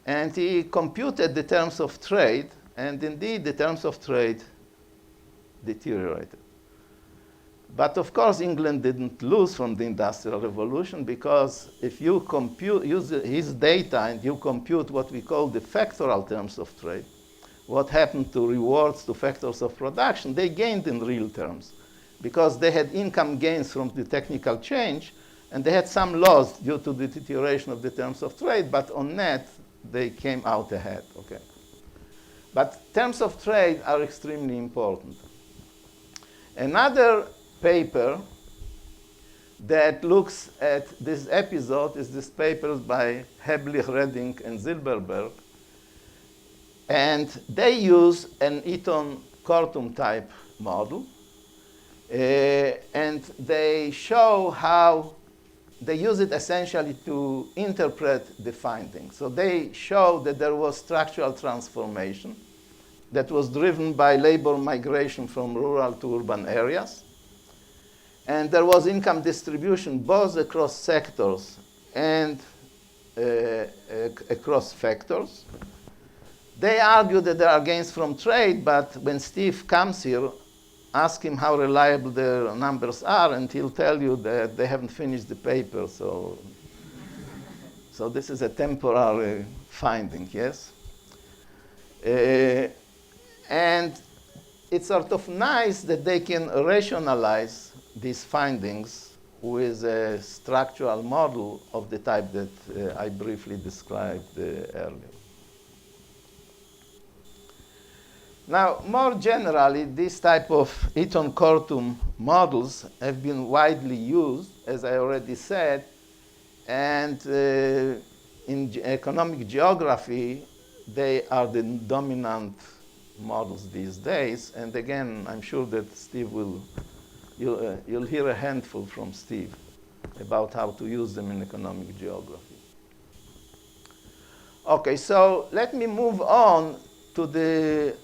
And he computed the terms of trade, and indeed the terms of trade deteriorated. But of course, England didn't lose from the Industrial Revolution, because if you use his data and you compute what we call the factorial terms of trade, what happened to rewards to factors of production, they gained in real terms, because they had income gains from the technical change, and they had some loss due to the deterioration of the terms of trade, but on net, they came out ahead. Okay. But terms of trade are extremely important. Another paper that looks at this episode is this paper by Heblich, Redding, and Zilberberg. And they use an Eaton-Cortum type model. And they show how they use it essentially to interpret the findings. So they show that there was structural transformation that was driven by labor migration from rural to urban areas. And there was income distribution both across sectors and across factors. They argue that there are gains from trade, but when Steve comes here, ask him how reliable their numbers are, and he'll tell you that they haven't finished the paper. So this is a temporary finding, yes? And it's sort of nice that they can rationalize these findings with a structural model of the type that I briefly described earlier. Now, more generally, this type of Eaton-Kortum models have been widely used, as I already said, and in economic geography, they are the dominant models these days. And again, I'm sure that Steve you'll hear a handful from Steve about how to use them in economic geography. Okay, so let me move on to the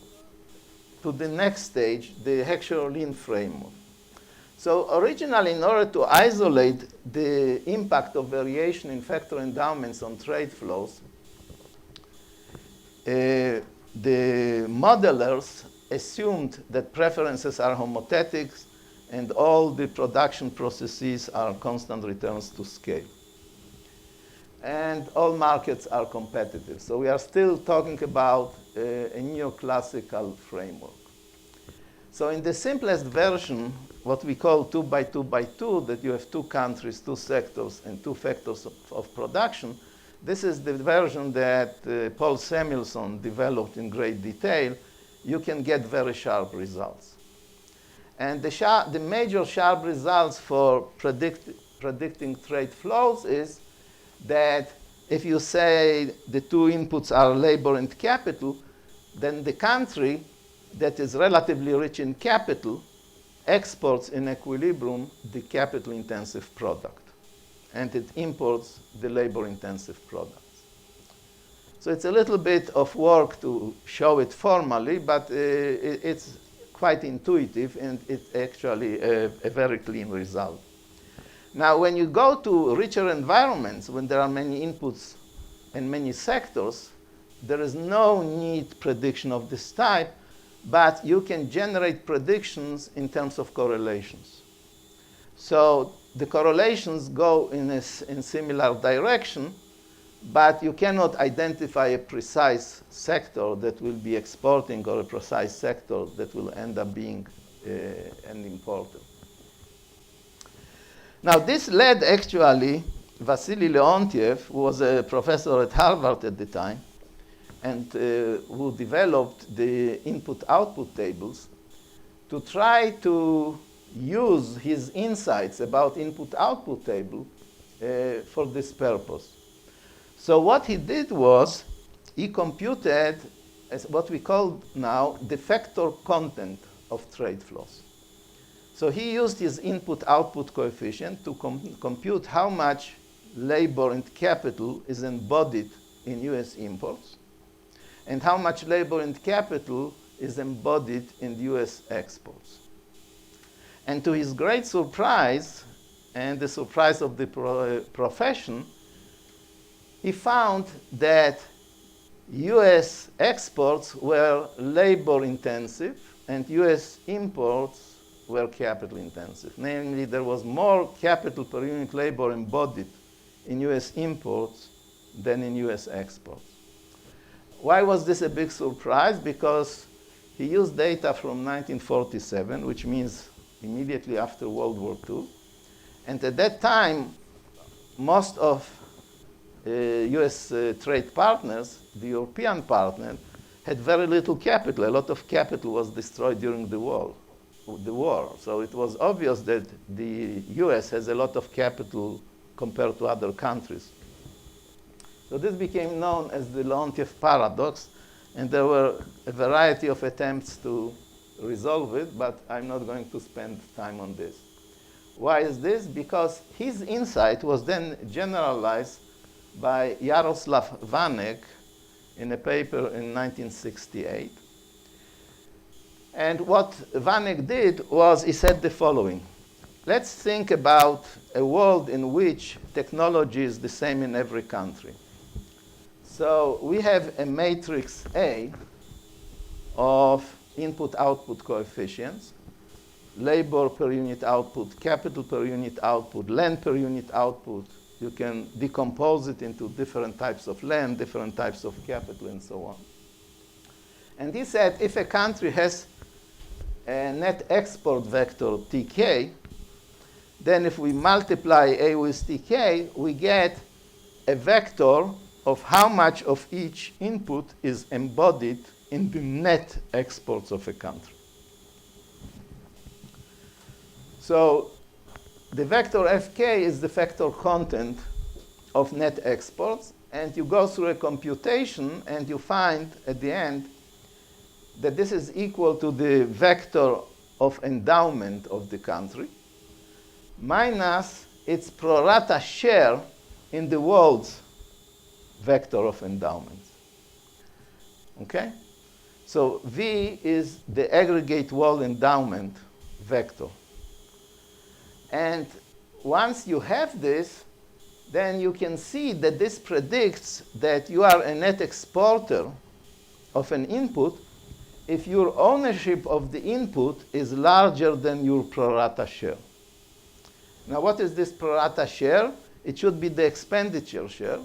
next stage, the Heckscher-Ohlin framework. So originally, in order to isolate the impact of variation in factor endowments on trade flows, the modelers assumed that preferences are homothetic and all the production processes are constant returns to scale. And all markets are competitive. So we are still talking about a neoclassical framework. So in the simplest version, what we call 2 by 2 by 2, that you have 2 countries, 2 sectors, and 2 factors of production, this is the version that Paul Samuelson developed in great detail. You can get very sharp results. And the major sharp results for predicting trade flows is that if you say the 2 inputs are labor and capital, then the country that is relatively rich in capital exports in equilibrium the capital-intensive product, and it imports the labor-intensive products. So it's a little bit of work to show it formally, but it's quite intuitive, and it's actually a very clean result. Now, when you go to richer environments, when there are many inputs and many sectors, there is no neat prediction of this type, but you can generate predictions in terms of correlations. So the correlations go in similar direction, but you cannot identify a precise sector that will be exporting or a precise sector that will end up being an importer. Now, this led actually Vasily Leontiev, who was a professor at Harvard at the time, and who developed the input-output tables, to try to use his insights about input-output table for this purpose. So what he did was he computed as what we call now the factor content of trade flows. So he used his input-output coefficient to compute how much labor and capital is embodied in US imports, and how much labor and capital is embodied in US exports. And to his great surprise, and the surprise of the profession, he found that US exports were labor intensive and US imports were capital intensive. Namely, there was more capital per unit labor embodied in US imports than in US exports. Why was this a big surprise? Because he used data from 1947, which means immediately after World War II. And at that time, most of US trade partners, the European partner, had very little capital. A lot of capital was destroyed during the war. So it was obvious that the US has a lot of capital compared to other countries. So this became known as the Leontiev paradox, and there were a variety of attempts to resolve it, but I'm not going to spend time on this. Why is this? Because his insight was then generalized by Jaroslav Vanek in a paper in 1968. And what Vanek did was he said the following. Let's think about a world in which technology is the same in every country. So we have a matrix A of input-output coefficients, labor per unit output, capital per unit output, land per unit output. You can decompose it into different types of land, different types of capital, and so on. And he said if a country has a net export vector Tk, then if we multiply A with Tk, we get a vector of how much of each input is embodied in the net exports of a country. So the vector Fk is the vector content of net exports, and you go through a computation and you find at the end that this is equal to the vector of endowment of the country minus its pro rata share in the world's vector of endowments. Okay? So V is the aggregate world endowment vector. And once you have this, then you can see that this predicts that you are a net exporter of an input if your ownership of the input is larger than your pro rata share. Now, what is this pro rata share? It should be the expenditure share.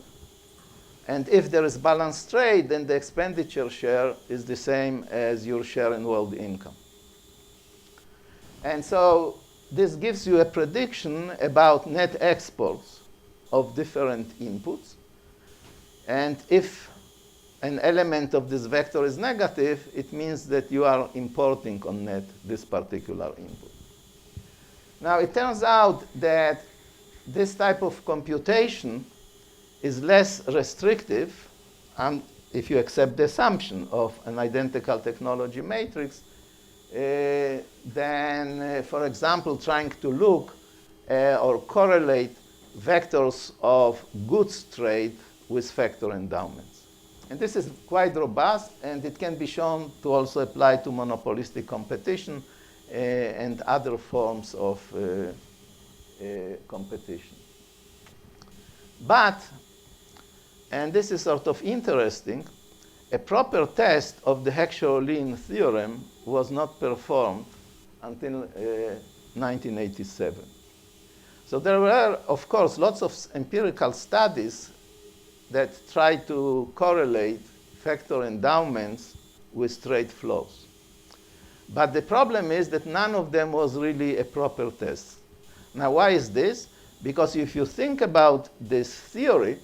And if there is balanced trade, then the expenditure share is the same as your share in world income. And so this gives you a prediction about net exports of different inputs. And if an element of this vector is negative, it means that you are importing on net this particular input. Now, it turns out that this type of computation is less restrictive if you accept the assumption of an identical technology matrix than, for example, trying to look or correlate vectors of goods trade with vector endowments. And this is quite robust, and it can be shown to also apply to monopolistic competition and other forms of competition. But, and this is sort of interesting, a proper test of the Heckscher-Ohlin theorem was not performed until 1987. So there were, of course, lots of empirical studies that try to correlate vector endowments with trade flows. But the problem is that none of them was really a proper test. Now, why is this? Because if you think about this theory,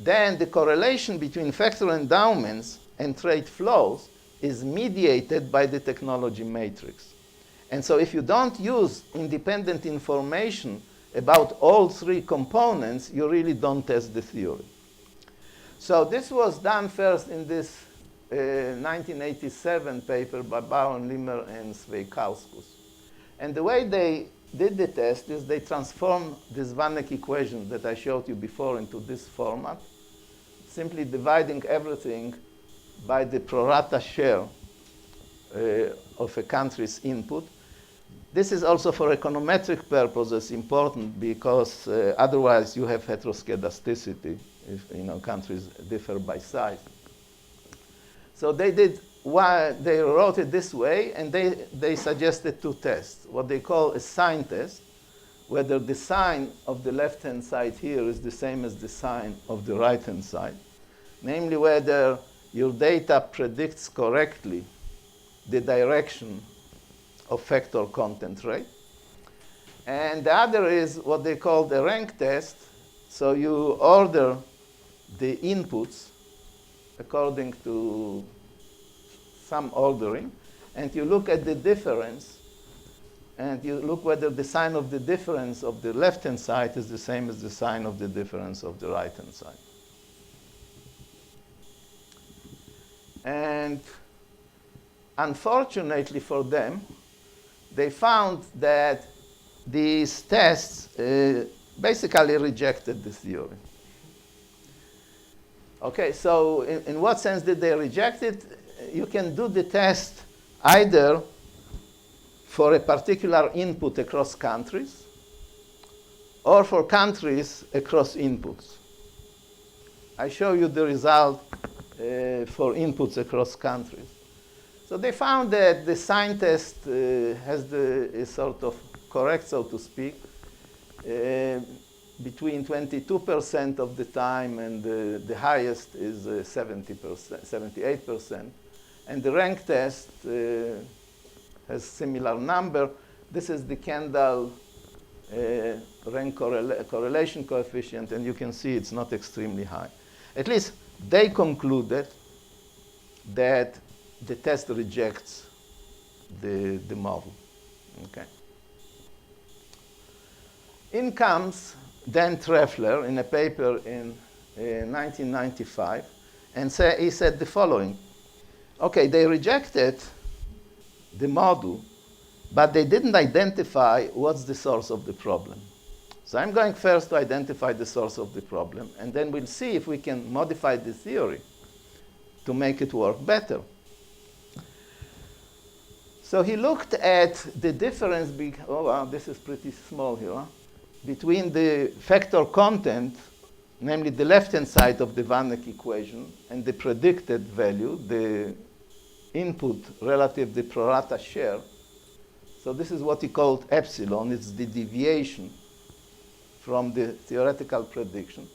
then the correlation between vector endowments and trade flows is mediated by the technology matrix. And so if you don't use independent information about all three components, you really don't test the theory. So this was done first in this 1987 paper by Baron, Limmer, and Sveikauskas. And the way they did the test is they transformed this Vanek equation that I showed you before into this format, simply dividing everything by the pro rata share of a country's input. This is also for econometric purposes important because otherwise you have heteroskedasticity if countries differ by size. So they wrote it this way, and they suggested two tests, what they call a sign test, whether the sign of the left-hand side here is the same as the sign of the right-hand side, namely whether your data predicts correctly the direction of vector content rate. And the other is what they call the rank test. So you order the inputs according to some ordering, and you look at the difference, and you look whether the sign of the difference of the left-hand side is the same as the sign of the difference of the right-hand side. And unfortunately for them, they found that these tests basically rejected the theory. Okay, so in what sense did they reject it? You can do the test either for a particular input across countries or for countries across inputs. I show you the result for inputs across countries. So they found that the sign test is sort of correct, so to speak, between 22% of the time, and the highest is 70%, 78%. And the rank test has similar number. This is the Kendall rank correlation coefficient, and you can see it's not extremely high. At least they concluded that the test rejects the model. Okay. In comes Dan Treffler in a paper in 1995, and he said the following. Okay, they rejected the model, but they didn't identify what's the source of the problem. So I'm going first to identify the source of the problem, and then we'll see if we can modify the theory to make it work better. So he looked at the difference, oh wow, this is pretty small here, huh? Between the factor content, namely the left-hand side of the Vanek equation, and the predicted value, the input relative to the pro rata share. So this is what he called epsilon. It's the deviation from the theoretical prediction.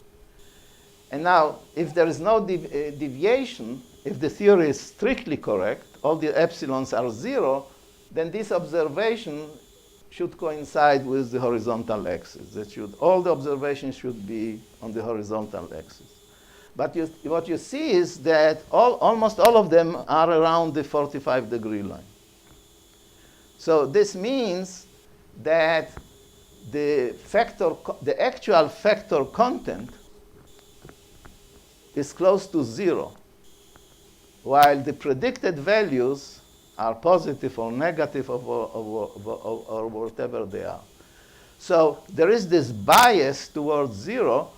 And now, if there is no deviation, if the theory is strictly correct, all the epsilons are 0, then this observation should coincide with the horizontal axis. All the observations should be on the horizontal axis. But what you see is that almost all of them are around the 45-degree line. So this means that the actual factor content is close to 0, while the predicted values are positive or negative or whatever they are. So there is this bias towards 0,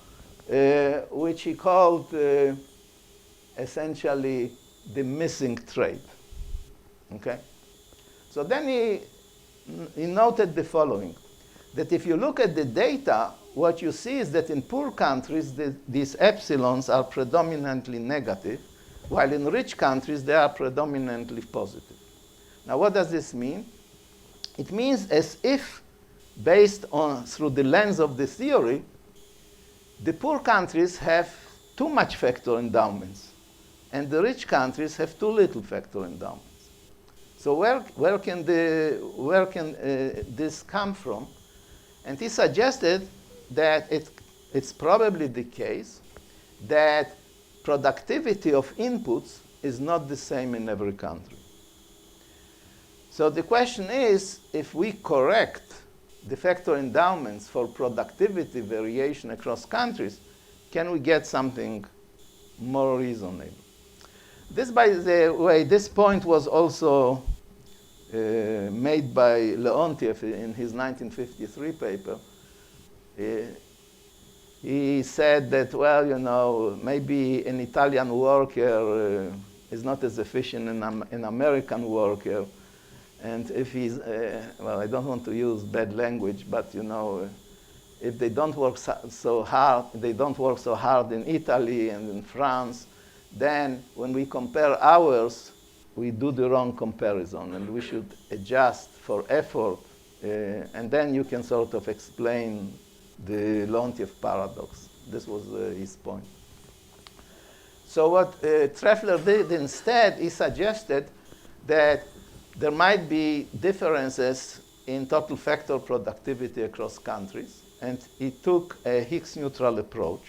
which he called essentially the missing trait. Okay? So then he noted the following, that if you look at the data, what you see is that in poor countries, these epsilons are predominantly negative, while in rich countries, they are predominantly positive. Now, what does this mean? It means as if, based on through the lens of the theory, the poor countries have too much factor endowments, and the rich countries have too little factor endowments. So where can this come from? And he suggested that it's probably the case that productivity of inputs is not the same in every country. So the question is, if we correct the factor endowments for productivity variation across countries, can we get something more reasonable? This, by the way, this point was also made by Leontiev in his 1953 paper. He said that, well, you know, maybe an Italian worker is not as efficient as an American worker. And if he's, well, I don't want to use bad language, but, you know, if they don't work so hard in Italy and in France, then when we compare hours, we do the wrong comparison, and we should adjust for effort, and then you can sort of explain the Leontiev paradox. This was his point. So what Treffler did instead, he suggested that there might be differences in total factor productivity across countries, and he took a Higgs-neutral approach,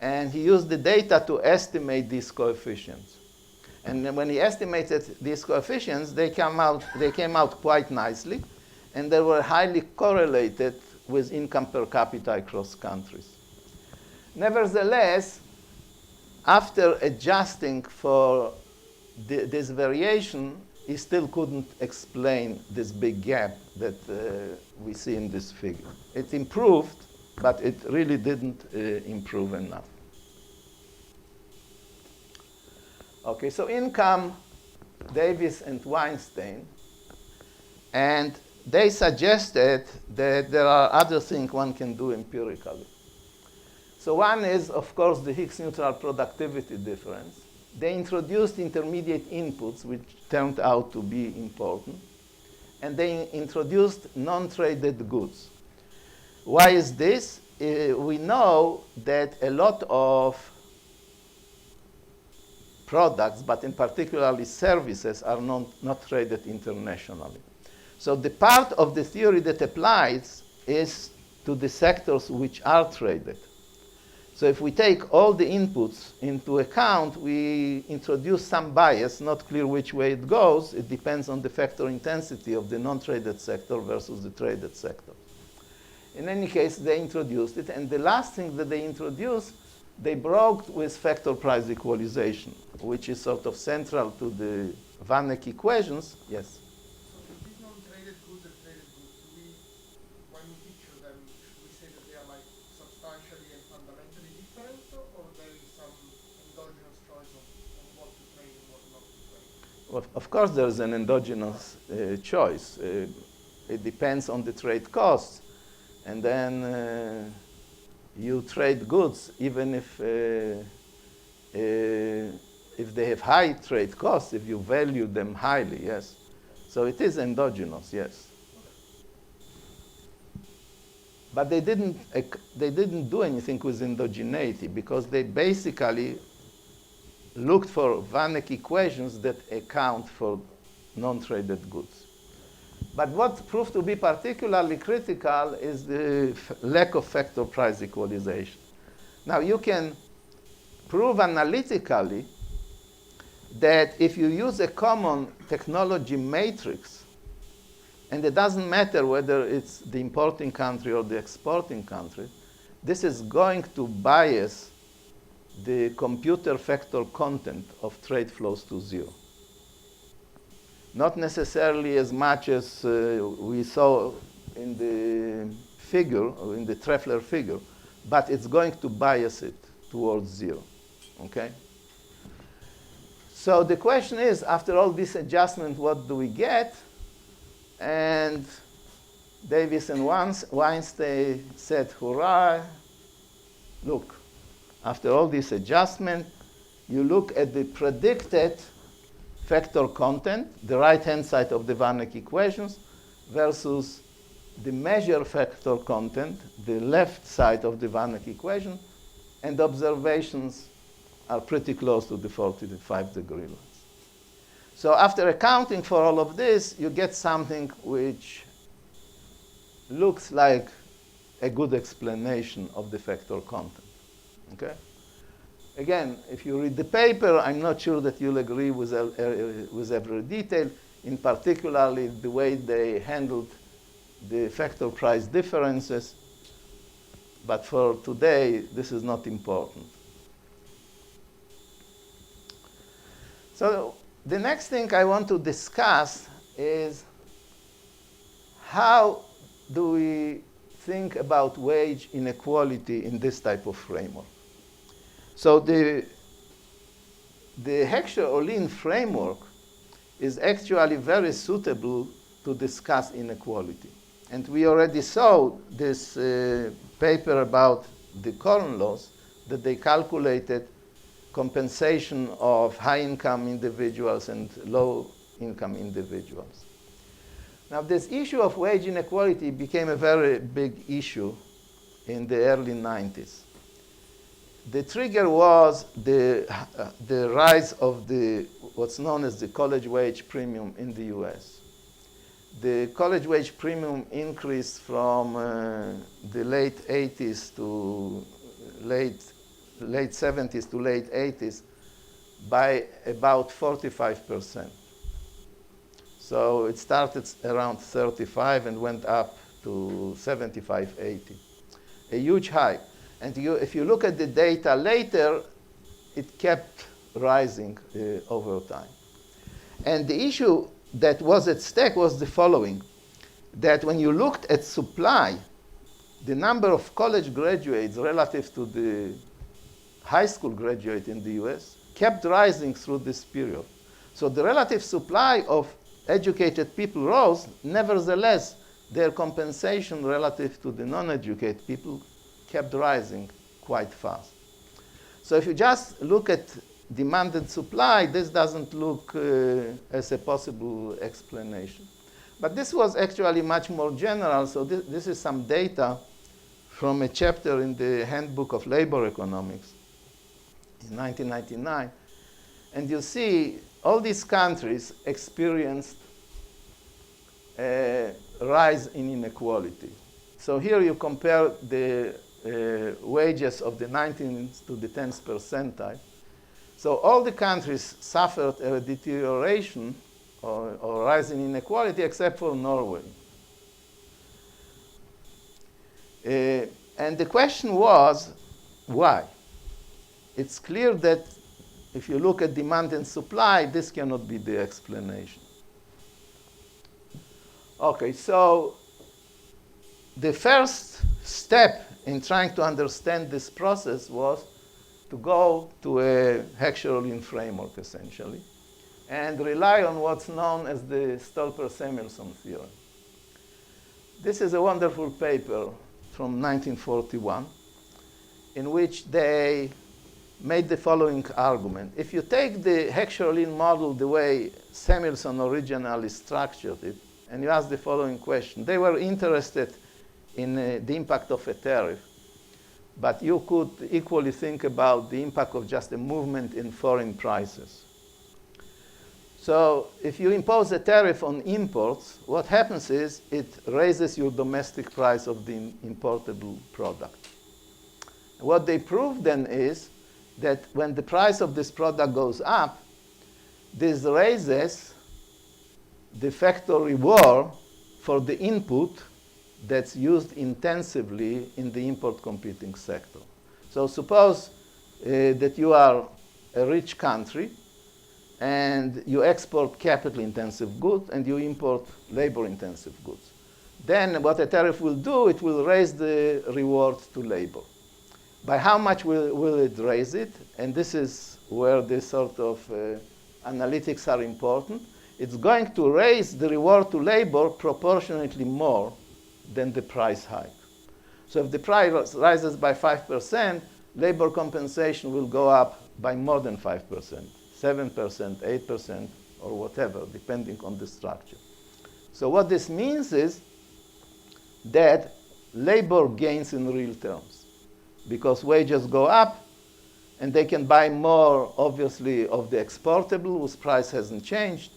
and he used the data to estimate these coefficients. And when he estimated these coefficients, they came out quite nicely, and they were highly correlated with income per capita across countries. Nevertheless, after adjusting for this variation, he still couldn't explain this big gap that we see in this figure. It improved, but it really didn't improve enough. Okay, so in come Davis and Weinstein, and they suggested that there are other things one can do empirically. So one is, of course, the Higgs-neutral productivity difference. they introduced intermediate inputs, which turned out to be important, and they introduced non-traded goods. Why is this? We know that a lot of products, but in particularly services, are not traded internationally. So the part of the theory that applies is to the sectors which are traded. So if we take all the inputs into account, we introduce some bias, not clear which way it goes. It depends on the factor intensity of the non-traded sector versus the traded sector. In any case, they introduced it. And the last thing that they introduced, they broke with factor price equalization, which is sort of central to the Vanek equations. Yes? So if these non-traded goods and traded goods, when we picture them, should we say that they are like substantially and fundamentally different, or there is some endogenous choice on what to trade and what not to trade? Well, of course, there is an endogenous choice. It depends on the trade costs. And then you trade goods even if they have high trade costs, if you value them highly, yes. So it is endogenous, yes. But they didn't do anything with endogeneity because they basically looked for Vanek equations that account for non-traded goods. But what proved to be particularly critical is the lack of factor price equalization. Now, you can prove analytically that if you use a common technology matrix, and it doesn't matter whether it's the importing country or the exporting country, this is going to bias the computer factor content of trade flows to zero. Not necessarily as much as we saw in the figure, or in the Treffler figure, but it's going to bias it towards zero, okay? So the question is, after all this adjustment, what do we get? And Davis and Weinstein said, hurrah, look, after all this adjustment, you look at the predicted factor content, the right-hand side of the Vanek equations, versus the measure factor content, the left side of the Vanek equation, and observations are pretty close to the 45-degree lines. So after accounting for all of this, you get something which looks like a good explanation of the factor content, okay? Again, if you read the paper, I'm not sure that you'll agree with every detail, in particularly the way they handled the factor price differences. But for today, this is not important. So the next thing I want to discuss is how do we think about wage inequality in this type of framework. So the Heckscher-Ohlin framework is actually very suitable to discuss inequality. And we already saw this paper about the Corn laws, that they calculated compensation of high-income individuals and low-income individuals. Now, this issue of wage inequality became a very big issue in the early 90s. The trigger was the rise of what's known as the college wage premium in the US. The college wage premium increased from the late 80s to late 70s to late 80s by about 45%. So it started around 35 and went up to 75, 80. A huge hike. And if you look at the data later, it kept rising over time. And the issue that was at stake was the following, that when you looked at supply, the number of college graduates relative to the high school graduate in the US kept rising through this period. So the relative supply of educated people rose, nevertheless, their compensation relative to the non-educated people kept rising quite fast. So if you just look at demand and supply, this doesn't look as a possible explanation. But this was actually much more general. So this is some data from a chapter in the Handbook of Labor Economics in 1999. And you see all these countries experienced a rise in inequality. So here you compare the wages of the 19th to the 10th percentile. So all the countries suffered a deterioration or rise in inequality except for Norway. And the question was, why? It's clear that if you look at demand and supply, this cannot be the explanation. Okay, so the first step in trying to understand this process was to go to a Heckscherlin framework, essentially, and rely on what's known as the Stolper-Samuelson theorem. This is a wonderful paper from 1941 in which they made the following argument. If you take the Heckscherlin model the way Samuelson originally structured it, and you ask the following question, they were interested in the impact of a tariff, but you could equally think about the impact of just a movement in foreign prices. So if you impose a tariff on imports, what happens is it raises your domestic price of the importable product. What they proved then is that when the price of this product goes up, this raises the factor reward for the input that's used intensively in the import competing sector. So suppose that you are a rich country and you export capital-intensive goods and you import labor-intensive goods. Then what a tariff will do, it will raise the reward to labor. By how much will it raise it? And this is where this sort of analytics are important. It's going to raise the reward to labor proportionately more than the price hike. So if the price rises by 5%, labor compensation will go up by more than 5%, 7%, 8%, or whatever, depending on the structure. So what this means is that labor gains in real terms because wages go up and they can buy more, obviously, of the exportable whose price hasn't changed,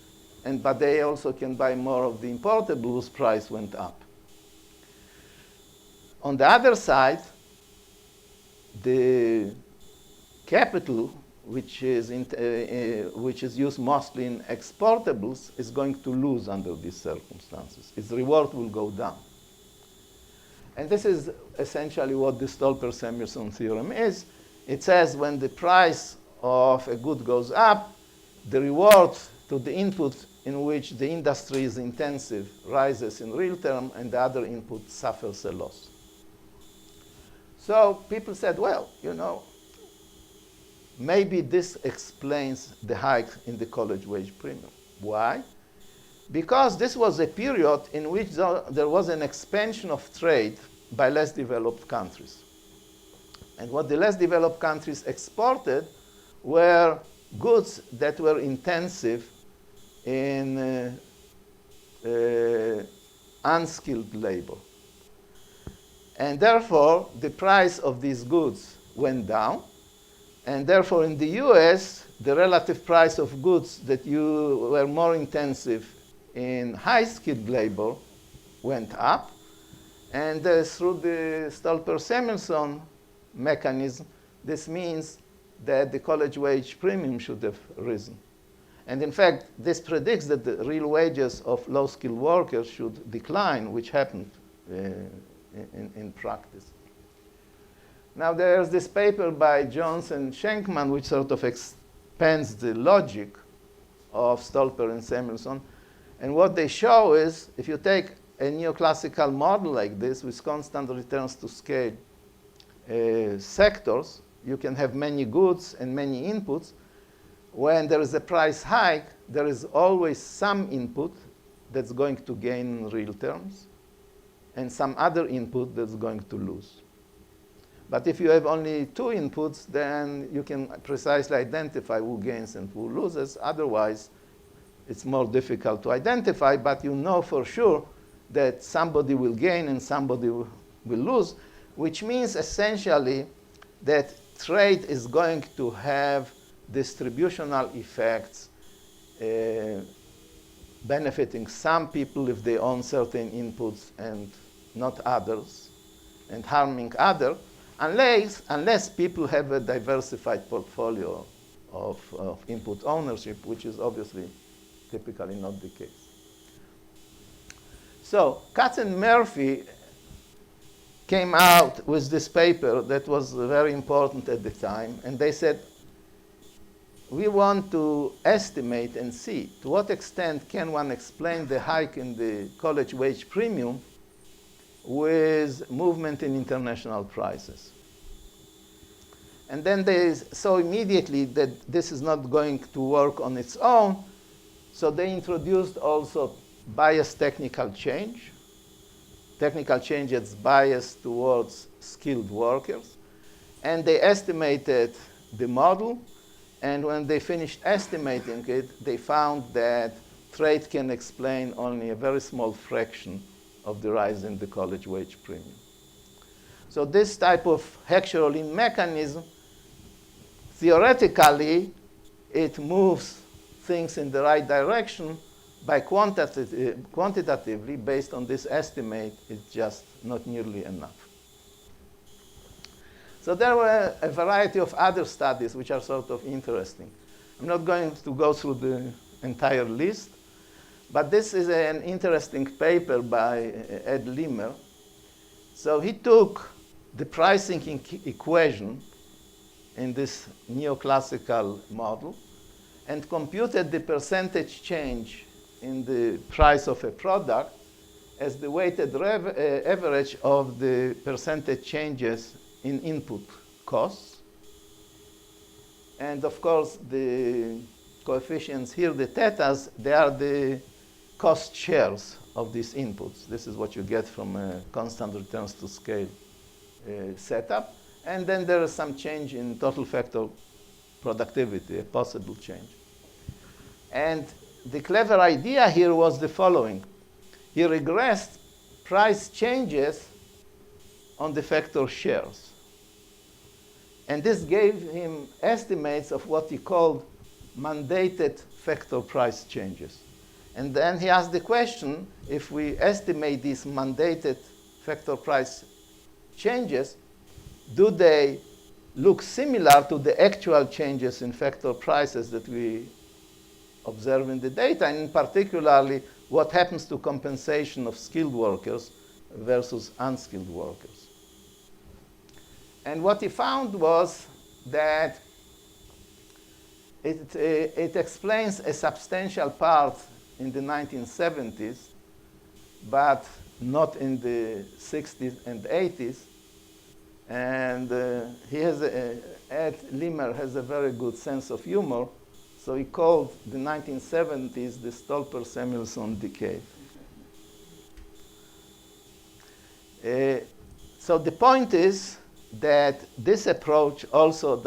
but they also can buy more of the importable whose price went up. On the other side, the capital, which is used mostly in exportables, is going to lose under these circumstances. Its reward will go down. And this is essentially what the Stolper-Samuelson theorem is. It says when the price of a good goes up, the reward to the input in which the industry is intensive rises in real term, and the other input suffers a loss. So people said, well, you know, maybe this explains the hike in the college wage premium. Why? Because this was a period in which there was an expansion of trade by less developed countries. And what the less developed countries exported were goods that were intensive in unskilled labor. And therefore, the price of these goods went down. And therefore, in the US, the relative price of goods that were more intensive in high-skilled labor went up. And through the Stolper-Samuelson mechanism, this means that the college wage premium should have risen. And in fact, this predicts that the real wages of low-skilled workers should decline, which happened in practice. Now, there's this paper by Jones and Schenkman, which sort of expands the logic of Stolper and Samuelson. And what they show is, if you take a neoclassical model like this with constant returns to scale sectors, you can have many goods and many inputs. When there is a price hike, there is always some input that's going to gain in real terms and some other input that's going to lose. But if you have only two inputs, then you can precisely identify who gains and who loses. Otherwise, it's more difficult to identify, but you know for sure that somebody will gain and somebody will lose, which means essentially that trade is going to have distributional effects benefiting some people if they own certain inputs and not others, and harming others, unless people have a diversified portfolio of input ownership, which is obviously typically not the case. So Katz and Murphy came out with this paper that was very important at the time, and they said, we want to estimate and see to what extent can one explain the hike in the college wage premium with movement in international prices. And then they saw immediately that this is not going to work on its own, so they introduced also biased technical change. Technical change that's biased towards skilled workers. And they estimated the model, and when they finished estimating it, they found that trade can explain only a very small fraction of the rise in the college wage premium. So this type of Heckscher-Ohlin mechanism, theoretically, it moves things in the right direction. By quantitatively, based on this estimate, it's just not nearly enough. So there were a variety of other studies which are sort of interesting. I'm not going to go through the entire list, but this is an interesting paper by Ed Limmer. So he took the pricing equation in this neoclassical model and computed the percentage change in the price of a product as the weighted average of the percentage changes in input costs. And of course, the coefficients here, the thetas, they are the cost shares of these inputs. This is what you get from a constant returns to scale setup. And then there is some change in total factor productivity, a possible change. And the clever idea here was the following. He regressed price changes on the factor shares. And this gave him estimates of what he called mandated factor price changes. And then he asked the question, if we estimate these mandated factor price changes, do they look similar to the actual changes in factor prices that we observe in the data, and particularly what happens to compensation of skilled workers versus unskilled workers. And what he found was that it explains a substantial part in the 1970s, but not in the 60s and 80s. And Ed Limmer has a very good sense of humor. So he called the 1970s the Stolper-Samuelson decade. So the point is that this approach also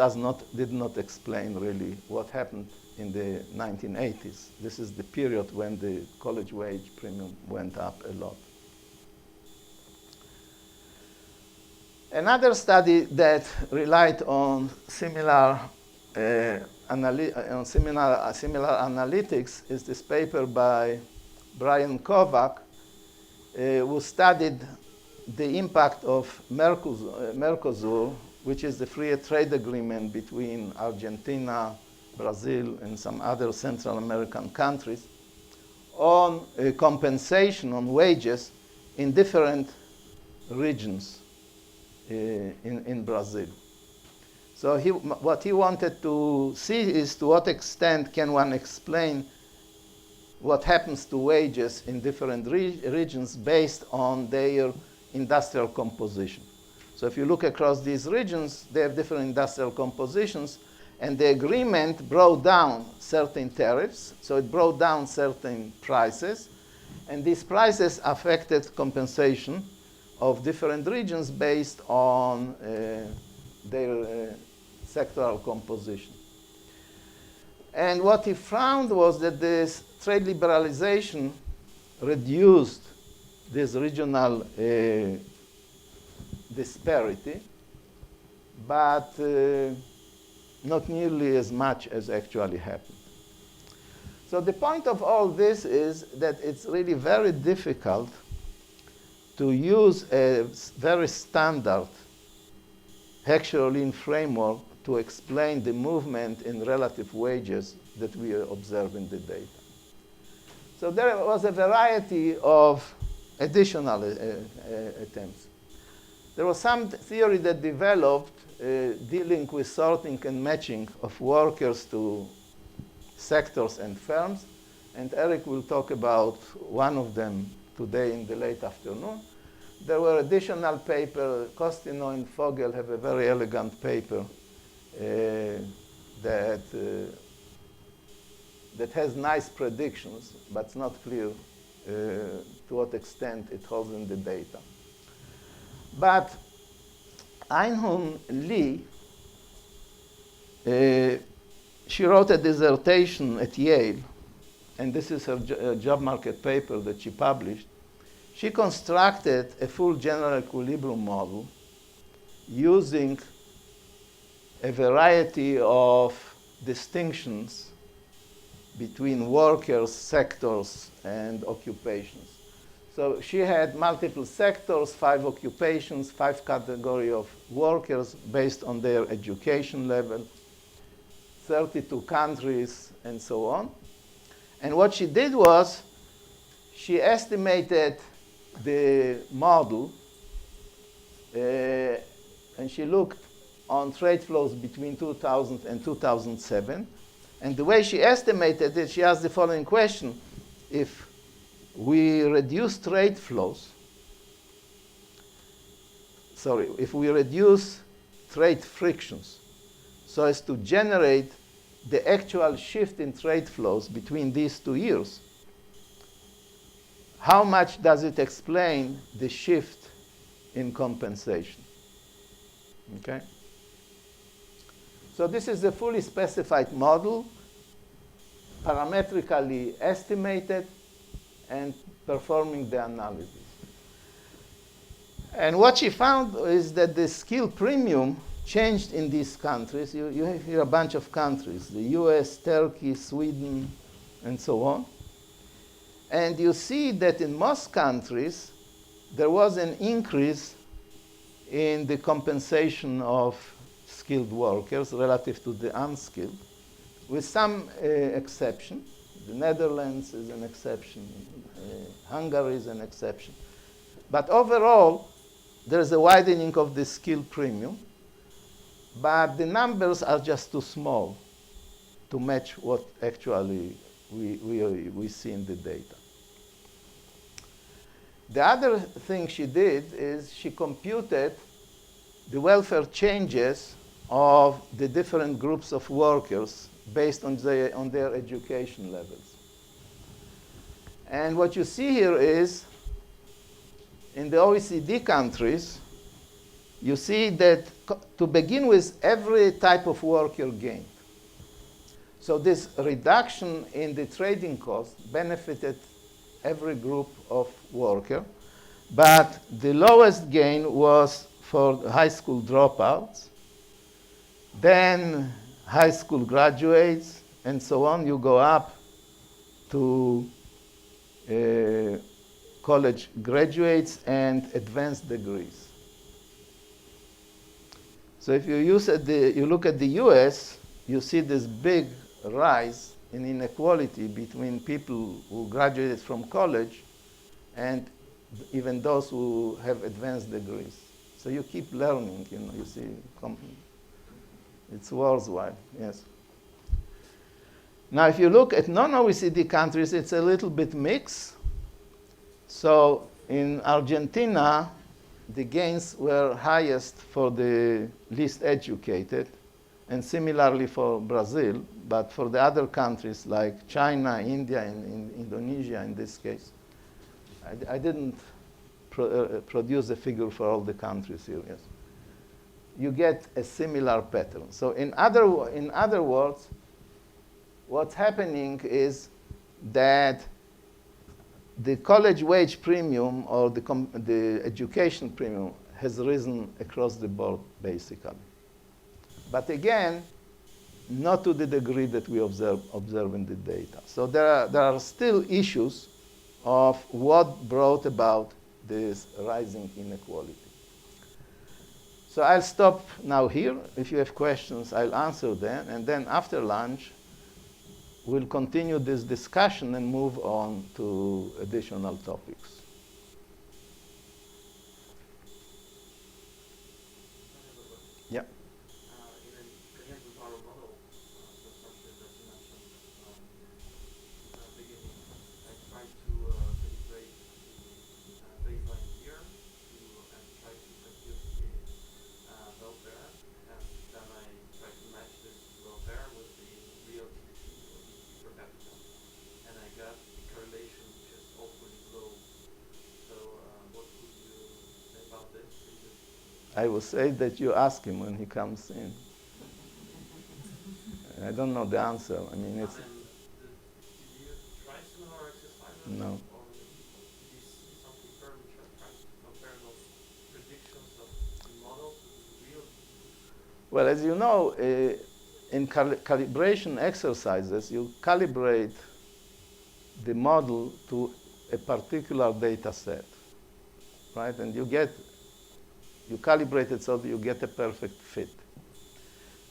did not explain really what happened in the 1980s. This is the period when the college wage premium went up a lot. Another study that relied on similar analytics is this paper by Brian Kovac, who studied the impact of Mercosur, which is the free trade agreement between Argentina, Brazil, and some other Central American countries, on compensation on wages in different regions in Brazil. So what he wanted to see is to what extent can one explain what happens to wages in different regions based on their industrial composition. So if you look across these regions, they have different industrial compositions, and the agreement brought down certain tariffs, so it brought down certain prices, and these prices affected compensation of different regions based on their sectoral composition. And what he found was that this trade liberalization reduced this regional disparity, but not nearly as much as actually happened. So the point of all this is that it's really very difficult to use a very standard Herculean framework to explain the movement in relative wages that we observe in the data. So there was a variety of additional attempts. There was some theory that developed dealing with sorting and matching of workers to sectors and firms, and Eric will talk about one of them today in the late afternoon. There were additional papers. Costino and Fogel have a very elegant paper that has nice predictions, but it's not clear to what extent it holds in the data. But Einhorn Lee, she wrote a dissertation at Yale, and this is her job market paper that she published. She constructed a full general equilibrium model using a variety of distinctions between workers, sectors, and occupations. So she had multiple sectors, 5 occupations, 5 categories of workers based on their education level, 32 countries, and so on. And what she did was she estimated the model, and she looked on trade flows between 2000 and 2007. And the way she estimated it, she asked the following question: if we reduce trade flows, if we reduce trade frictions so as to generate the actual shift in trade flows between these 2 years, how much does it explain the shift in compensation? Okay? So this is a fully specified model, parametrically estimated, and performing the analysis. And what she found is that the skill premium changed in these countries. You have here a bunch of countries, the US, Turkey, Sweden, and so on. And you see that in most countries, there was an increase in the compensation of skilled workers relative to the unskilled, with some exception. The Netherlands is an exception. Hungary is an exception. But overall, there's a widening of the skill premium, but the numbers are just too small to match what actually we see in the data. The other thing she did is she computed the welfare changes of the different groups of workers based on their education levels. And what you see here is, in the OECD countries, you see that to begin with, every type of worker gained. So this reduction in the trading cost benefited every group of worker, but the lowest gain was for high school dropouts, then high school graduates, and so on. You go up to college graduates and advanced degrees. So if you look at the US, you see this big rise in inequality between people who graduated from college and even those who have advanced degrees. So you keep learning, you see, it's worthwhile, yes. Now, if you look at non-OECD countries, it's a little bit mixed. So in Argentina, the gains were highest for the least educated, and similarly for Brazil, but for the other countries like China, India, and Indonesia in this case, I didn't produce a figure for all the countries here. Yes. You get a similar pattern. So in other words, what's happening is that the college wage premium or the education premium has risen across the board, basically. But again, not to the degree that we observe in the data. So there are still issues of what brought about this rising inequality. So I'll stop now here. If you have questions, I'll answer them. And then after lunch, we'll continue this discussion and move on to additional topics. Yeah. Again, with our model, the assumption that you mentioned beginning, I tried to calculate the baseline year and try to compute the welfare, and then I tried to match this welfare with the real GDP or GDP per capita, and I got a correlation which is awfully low. So what would you say about this? I will say that you ask him when he comes in. I don't know the answer. I mean, it's... Did you try similar exercises? No. Or did you see some paper which are trying to compare those predictions of the model to the real? Well, as you know, in calibration exercises, you calibrate the model to a particular data set, right? And you calibrate it so that you get a perfect fit.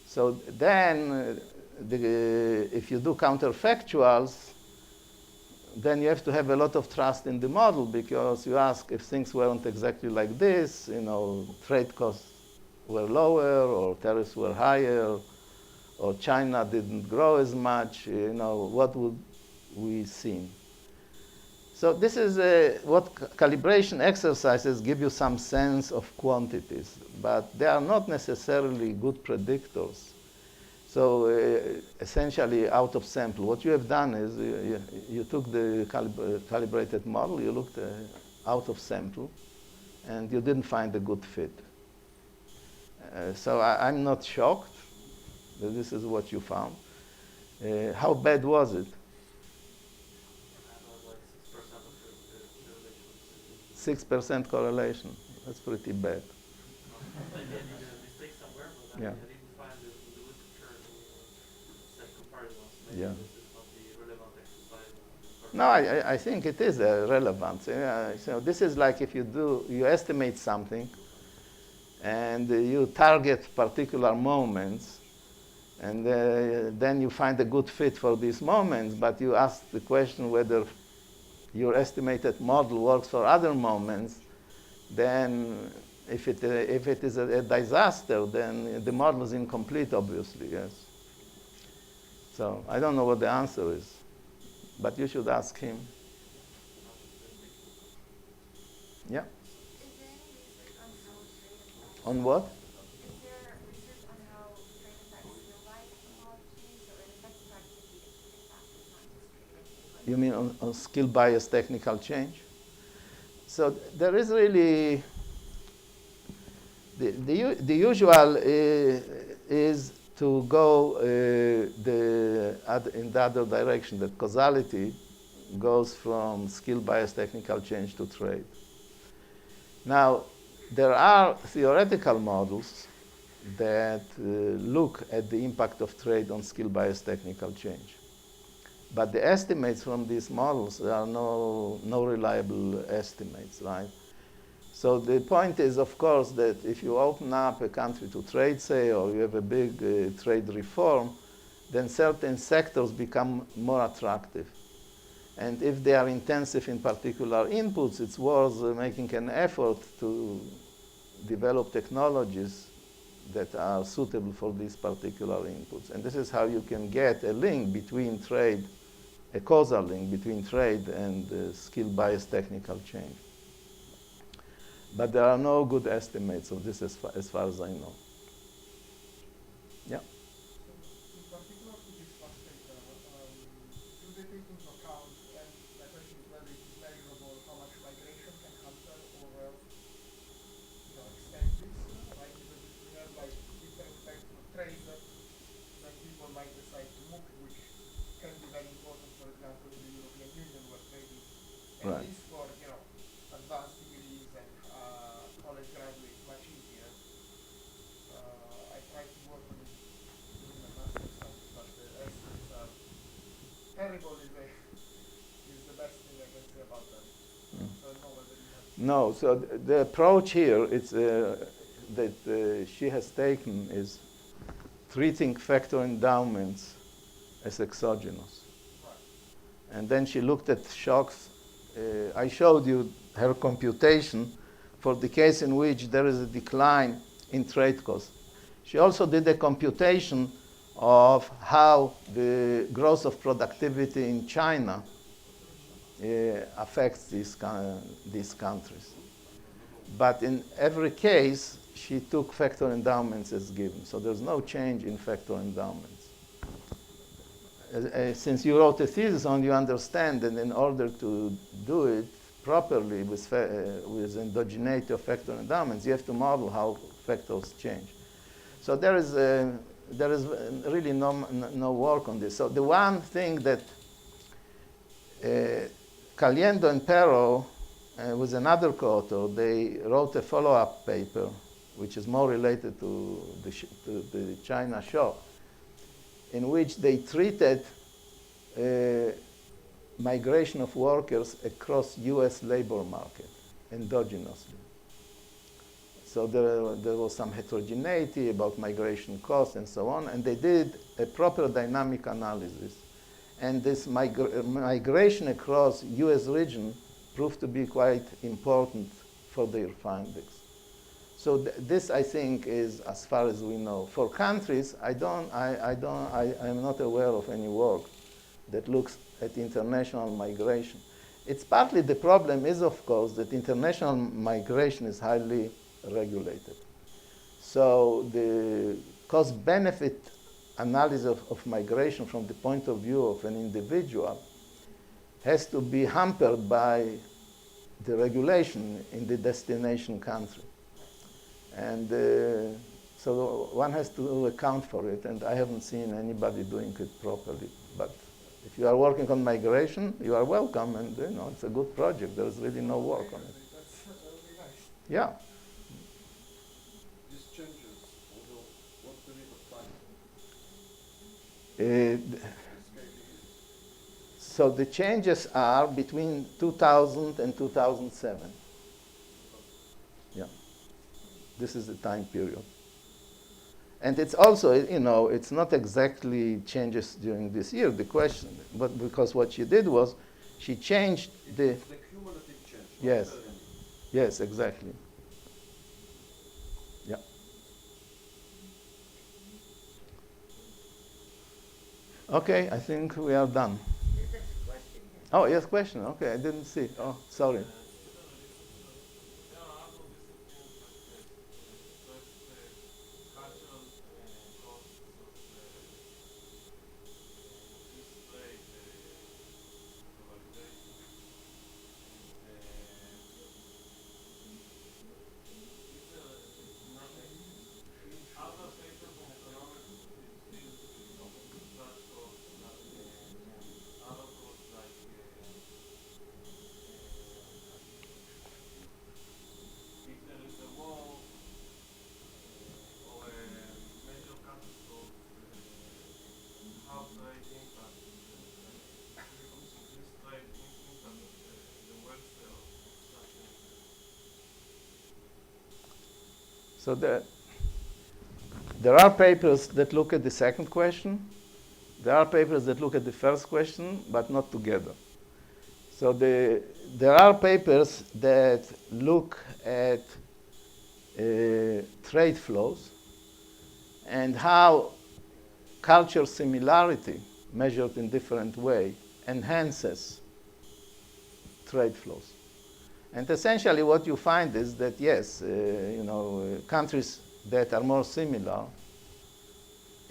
So then, if you do counterfactuals, then you have to have a lot of trust in the model, because you ask if things weren't exactly like this, trade costs were lower, or tariffs were higher, or China didn't grow as much, what would we see? So this is what calibration exercises give you some sense of quantities, but they are not necessarily good predictors. So essentially, out of sample, what you have done is you took the calibrated model, you looked out of sample, and you didn't find a good fit. So I'm not shocked that this is what you found. How bad was it? 6% correlation. That's pretty bad. Maybe I made a mistake somewhere, but Yeah. I didn't find it in the literature set comparisons. Maybe Yeah. this is not the relevant exercise. No, I think it is relevant. So this is like if you estimate something, and you target particular moments, and then you find a good fit for these moments, but you ask the question whether your estimated model works for other moments, then if it is a disaster, then the model is incomplete, obviously, yes. So I don't know what the answer is, but you should ask him. Yeah? Is there any research on how trade affects? On what? Is there research on how trade affects skill bias technologies, or it affects productivity to different factors, not just trade? You mean on skill bias technical change? So there is really, the usual is to go in the other direction, that causality goes from skill bias technical change to trade. Now, there are theoretical models that look at the impact of trade on skill bias technical change. But the estimates from these models, there are no reliable estimates, right? So the point is, of course, that if you open up a country to trade, say, or you have a big trade reform, then certain sectors become more attractive. And if they are intensive in particular inputs, it's worth making an effort to develop technologies that are suitable for these particular inputs. And this is how you can get a link between trade, a causal link between trade and skill bias technical change. But there are no good estimates of this as far as I know. Yeah? In particular to this last paper, do they take into account, and my question is whether it is measurable, how much migration can happen, or side to move, which can be very important, for example, in the European Union, where maybe, at Right. least for, advanced degrees and college graduates, much easier. I tried to work on it during my master's studies, but the estimates are terrible is the best thing I can say about them. So I don't know whether you have... No, so the approach here is that she has taken is treating factor endowments as exogenous. Right. And then she looked at shocks. I showed you her computation for the case in which there is a decline in trade costs. She also did a computation of how the growth of productivity in China affects these countries. But in every case, she took factor endowments as given. So there's no change in factor endowments. Since you wrote a thesis on, you understand that in order to do it properly with endogeneity of factor endowments, you have to model how factors change. So there is really no work on this. So the one thing that Caliendo and Pero, with another co-author, they wrote a follow-up paper, which is more related to the China shock, in which they treated migration of workers across US labor market endogenously. So there was some heterogeneity about migration costs and so on, and they did a proper dynamic analysis. And this migration across US region proved to be quite important for their findings. So this, I think, is as far as we know. For countries, I'm not aware of any work that looks at international migration. It's partly the problem is, of course, that international migration is highly regulated. So the cost-benefit analysis of migration from the point of view of an individual has to be hampered by the regulation in the destination country. And so one has to account for it, and I haven't seen anybody doing it properly. But if you are working on migration, you are welcome, and it's a good project. There is really no work on it. That's really nice. Yeah. These changes, although what period of time? So the changes are between 2000 and 2007. Yeah. This is the time period. And it's also, it's not exactly changes during this year, the question, but because what she did was she changed the... It's the cumulative change. Yes. Yes, exactly. Yeah. Okay, I think we are done. Oh, yes, question. Okay, I didn't see. Oh, sorry. So there are papers that look at the second question. There are papers that look at the first question, but not together. So there are papers that look at trade flows and how culture similarity measured in different way enhances trade flows. And essentially what you find is that, yes, countries that are more similar,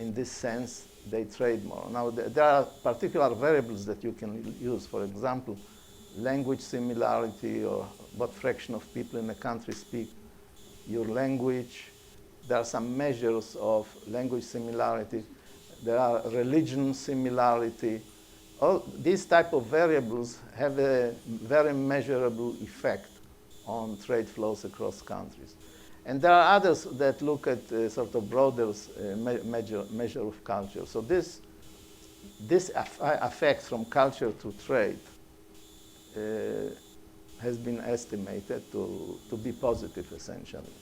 in this sense, they trade more. Now, there are particular variables that you can use. For example, language similarity, or what fraction of people in a country speak your language. There are some measures of language similarity. there are religion similarity. All these type of variables have a very measurable effect on trade flows across countries. And there are others that look at sort of broader measure of culture. So this effect from culture to trade has been estimated to be positive, essentially.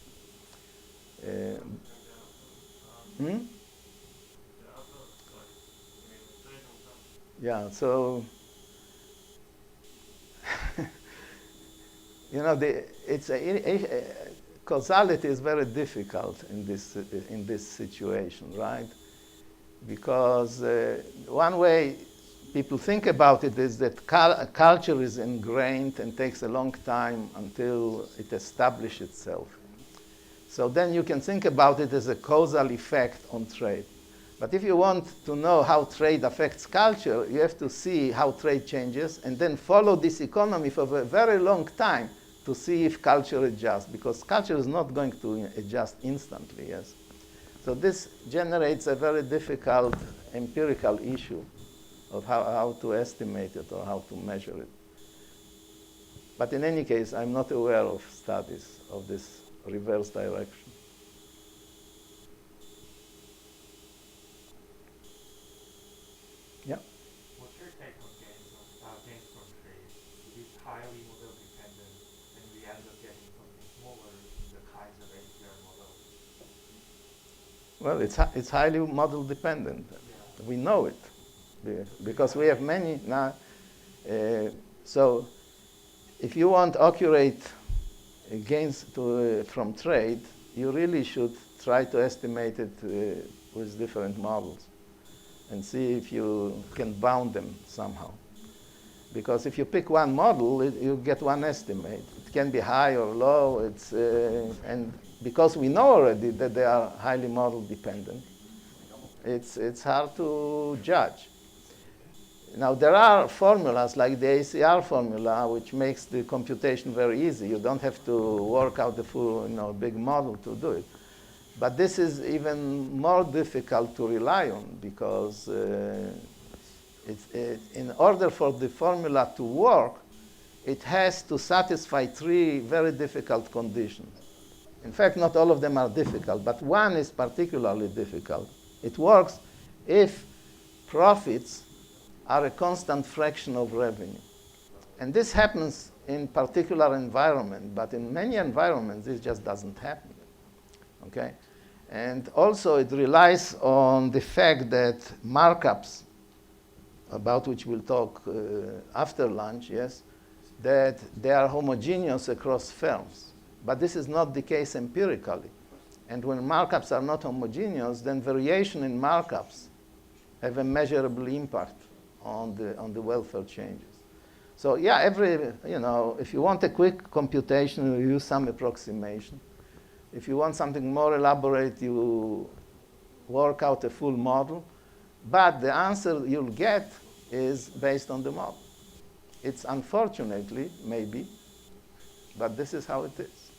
Yeah, so you know, causality is very difficult in this situation, right? Because one way people think about it is that culture is ingrained and takes a long time until it establishes itself. So then you can think about it as a causal effect on trade. But if you want to know how trade affects culture, you have to see how trade changes and then follow this economy for a very long time to see if culture adjusts, because culture is not going to adjust instantly, yes? So this generates a very difficult empirical issue of how to estimate it or how to measure it. But in any case, I'm not aware of studies of this reverse direction. Yeah. What's your take on gains from trade? It is highly model dependent, and we end up getting something smaller in the kinds of APR models. Well, it's highly model dependent. Yeah. We know it because we have many now. So if you want accurate gains from trade, you really should try to estimate it with different models and see if you can bound them somehow. Because if you pick one model, you get one estimate. It can be high or low. And because we know already that they are highly model dependent, it's hard to judge. Now, there are formulas like the ACR formula, which makes the computation very easy. You don't have to work out the full, big model to do it. But this is even more difficult to rely on because in order for the formula to work, it has to satisfy three very difficult conditions. In fact, not all of them are difficult, but one is particularly difficult. It works if profits are a constant fraction of revenue. And this happens in particular environment, but in many environments, this just doesn't happen, okay? And also, it relies on the fact that markups, about which we'll talk after lunch, yes, that they are homogeneous across firms. But this is not the case empirically. And when markups are not homogeneous, then variation in markups have a measurable impact on the welfare changes. So yeah, if you want a quick computation, you use some approximation. If you want something more elaborate, you work out a full model. But the answer you'll get is based on the model. It's unfortunately, maybe, but this is how it is.